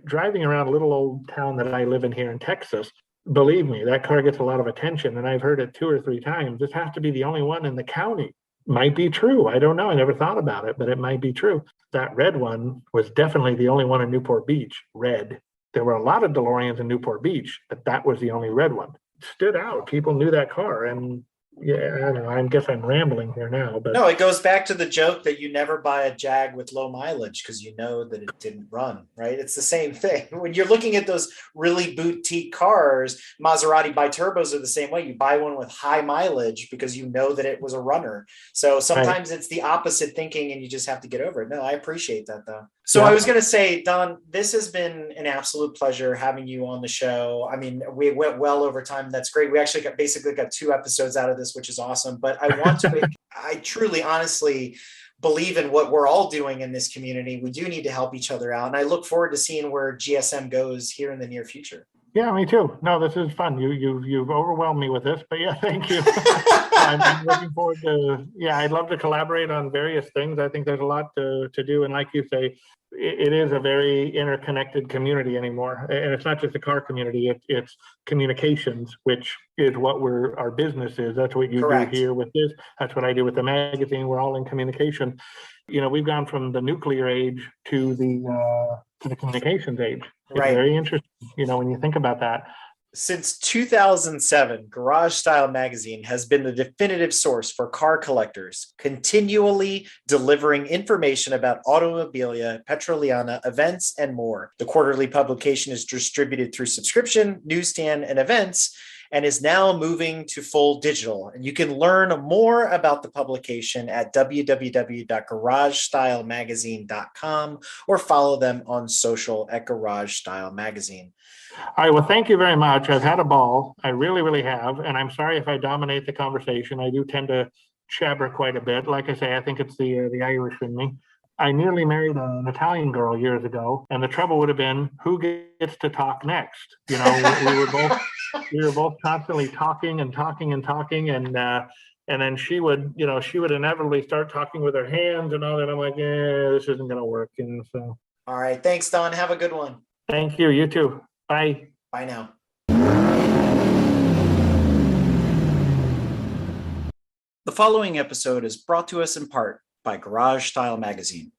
Driving around a little old town that I live in here in Texas, believe me, that car gets a lot of attention, and I've heard it 2 or 3 times. This has to be the only one in the county. Might be true. I don't know. I never thought about it, but it might be true. That red one was definitely the only one in Newport Beach, red. There were a lot of DeLoreans in Newport Beach, but that was the only red one. It stood out. People knew that car, and Yeah, I don't know. I guess I'm rambling here now, but No, it goes back to the joke that you never buy a Jag with low mileage because you know that it didn't run, right? It's the same thing. When you're looking at those really boutique cars, Maserati biturbos are the same way. You buy one with high mileage because you know that it was a runner. So right. sometimes it's the opposite thinking and you just have to get over it. No, I appreciate that though. So Yeah. I was going to say, Don, this has been an absolute pleasure having you on the show. I mean, we went well over time. That's great. We actually basically got 2 episodes out of this, which is awesome. But I truly, honestly believe in what we're all doing in this community. We do need to help each other out. And I look forward to seeing where GSM goes here in the near future. Yeah, me too. No, this is fun. You've overwhelmed me with this, but yeah, thank you. I'm looking forward to. Yeah, I'd love to collaborate on various things. I think there's a lot to do, and like you say, it is a very interconnected community anymore. And it's not just the car community; it's communications, which is what our business is. That's what you Correct. do here with this. That's what I do with the magazine. We're all in communication. We've gone from the nuclear age to the communications age. It's Right. very interesting, when you think about that. Since 2007, Garage Style Magazine has been the definitive source for car collectors, continually delivering information about automobilia, petroliana, events, and more. The quarterly publication is distributed through subscription, newsstand, and events, and is now moving to full digital. And you can learn more about the publication at www.garagestylemagazine.com or follow them on social at Garage Style Magazine. All right. Well, thank you very much. I've had a ball. I really, really have. And I'm sorry if I dominate the conversation. I do tend to jabber quite a bit. Like I say, I think it's the Irish in me. I nearly married an Italian girl years ago, and the trouble would have been who gets to talk next. We were both constantly talking and talking and talking, and then she would inevitably start talking with her hands and all that. I'm like, this isn't going to work. And so, all right, thanks, Don. Have a good one. Thank you. You too. Bye. Bye now. The following episode is brought to us in part by Garage Style Magazine.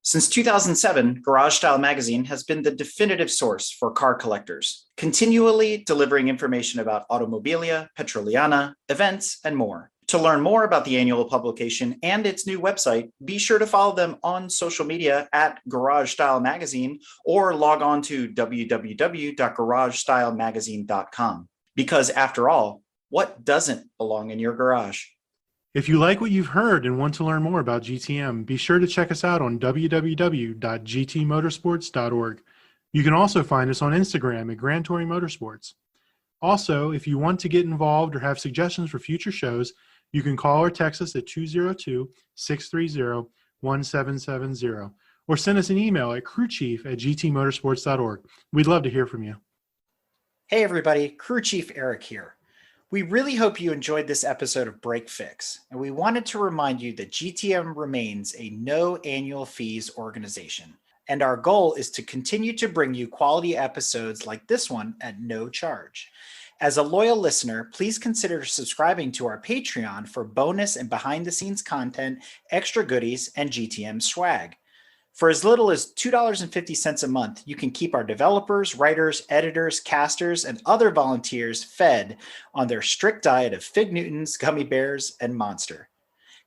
Since 2007, Garage Style Magazine has been the definitive source for car collectors, continually delivering information about automobilia, petroliana, events, and more. To learn more about the annual publication and its new website, be sure to follow them on social media at Garage Style Magazine or log on to www.garagestylemagazine.com. Because after all, what doesn't belong in your garage? If you like what you've heard and want to learn more about GTM, be sure to check us out on www.gtmotorsports.org. You can also find us on Instagram at Grand Touring Motorsports. Also, if you want to get involved or have suggestions for future shows, you can call or text us at 202-630-1770 or send us an email at crewchief@gtmotorsports.org. We'd love to hear from you. Hey everybody, Crew Chief Eric here. We really hope you enjoyed this episode of Break Fix, and we wanted to remind you that GTM remains a no annual fees organization, and our goal is to continue to bring you quality episodes like this one at no charge. As a loyal listener, please consider subscribing to our Patreon for bonus and behind-the-scenes content, extra goodies, and GTM swag. For as little as $2.50 a month, you can keep our developers, writers, editors, casters, and other volunteers fed on their strict diet of Fig Newtons, gummy bears, and Monster.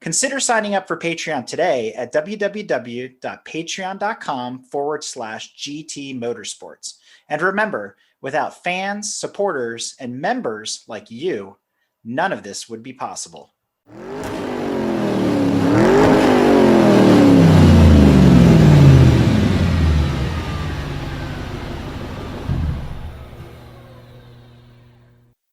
Consider signing up for Patreon today at www.patreon.com/GT Motorsports. And remember, without fans, supporters, and members like you, none of this would be possible.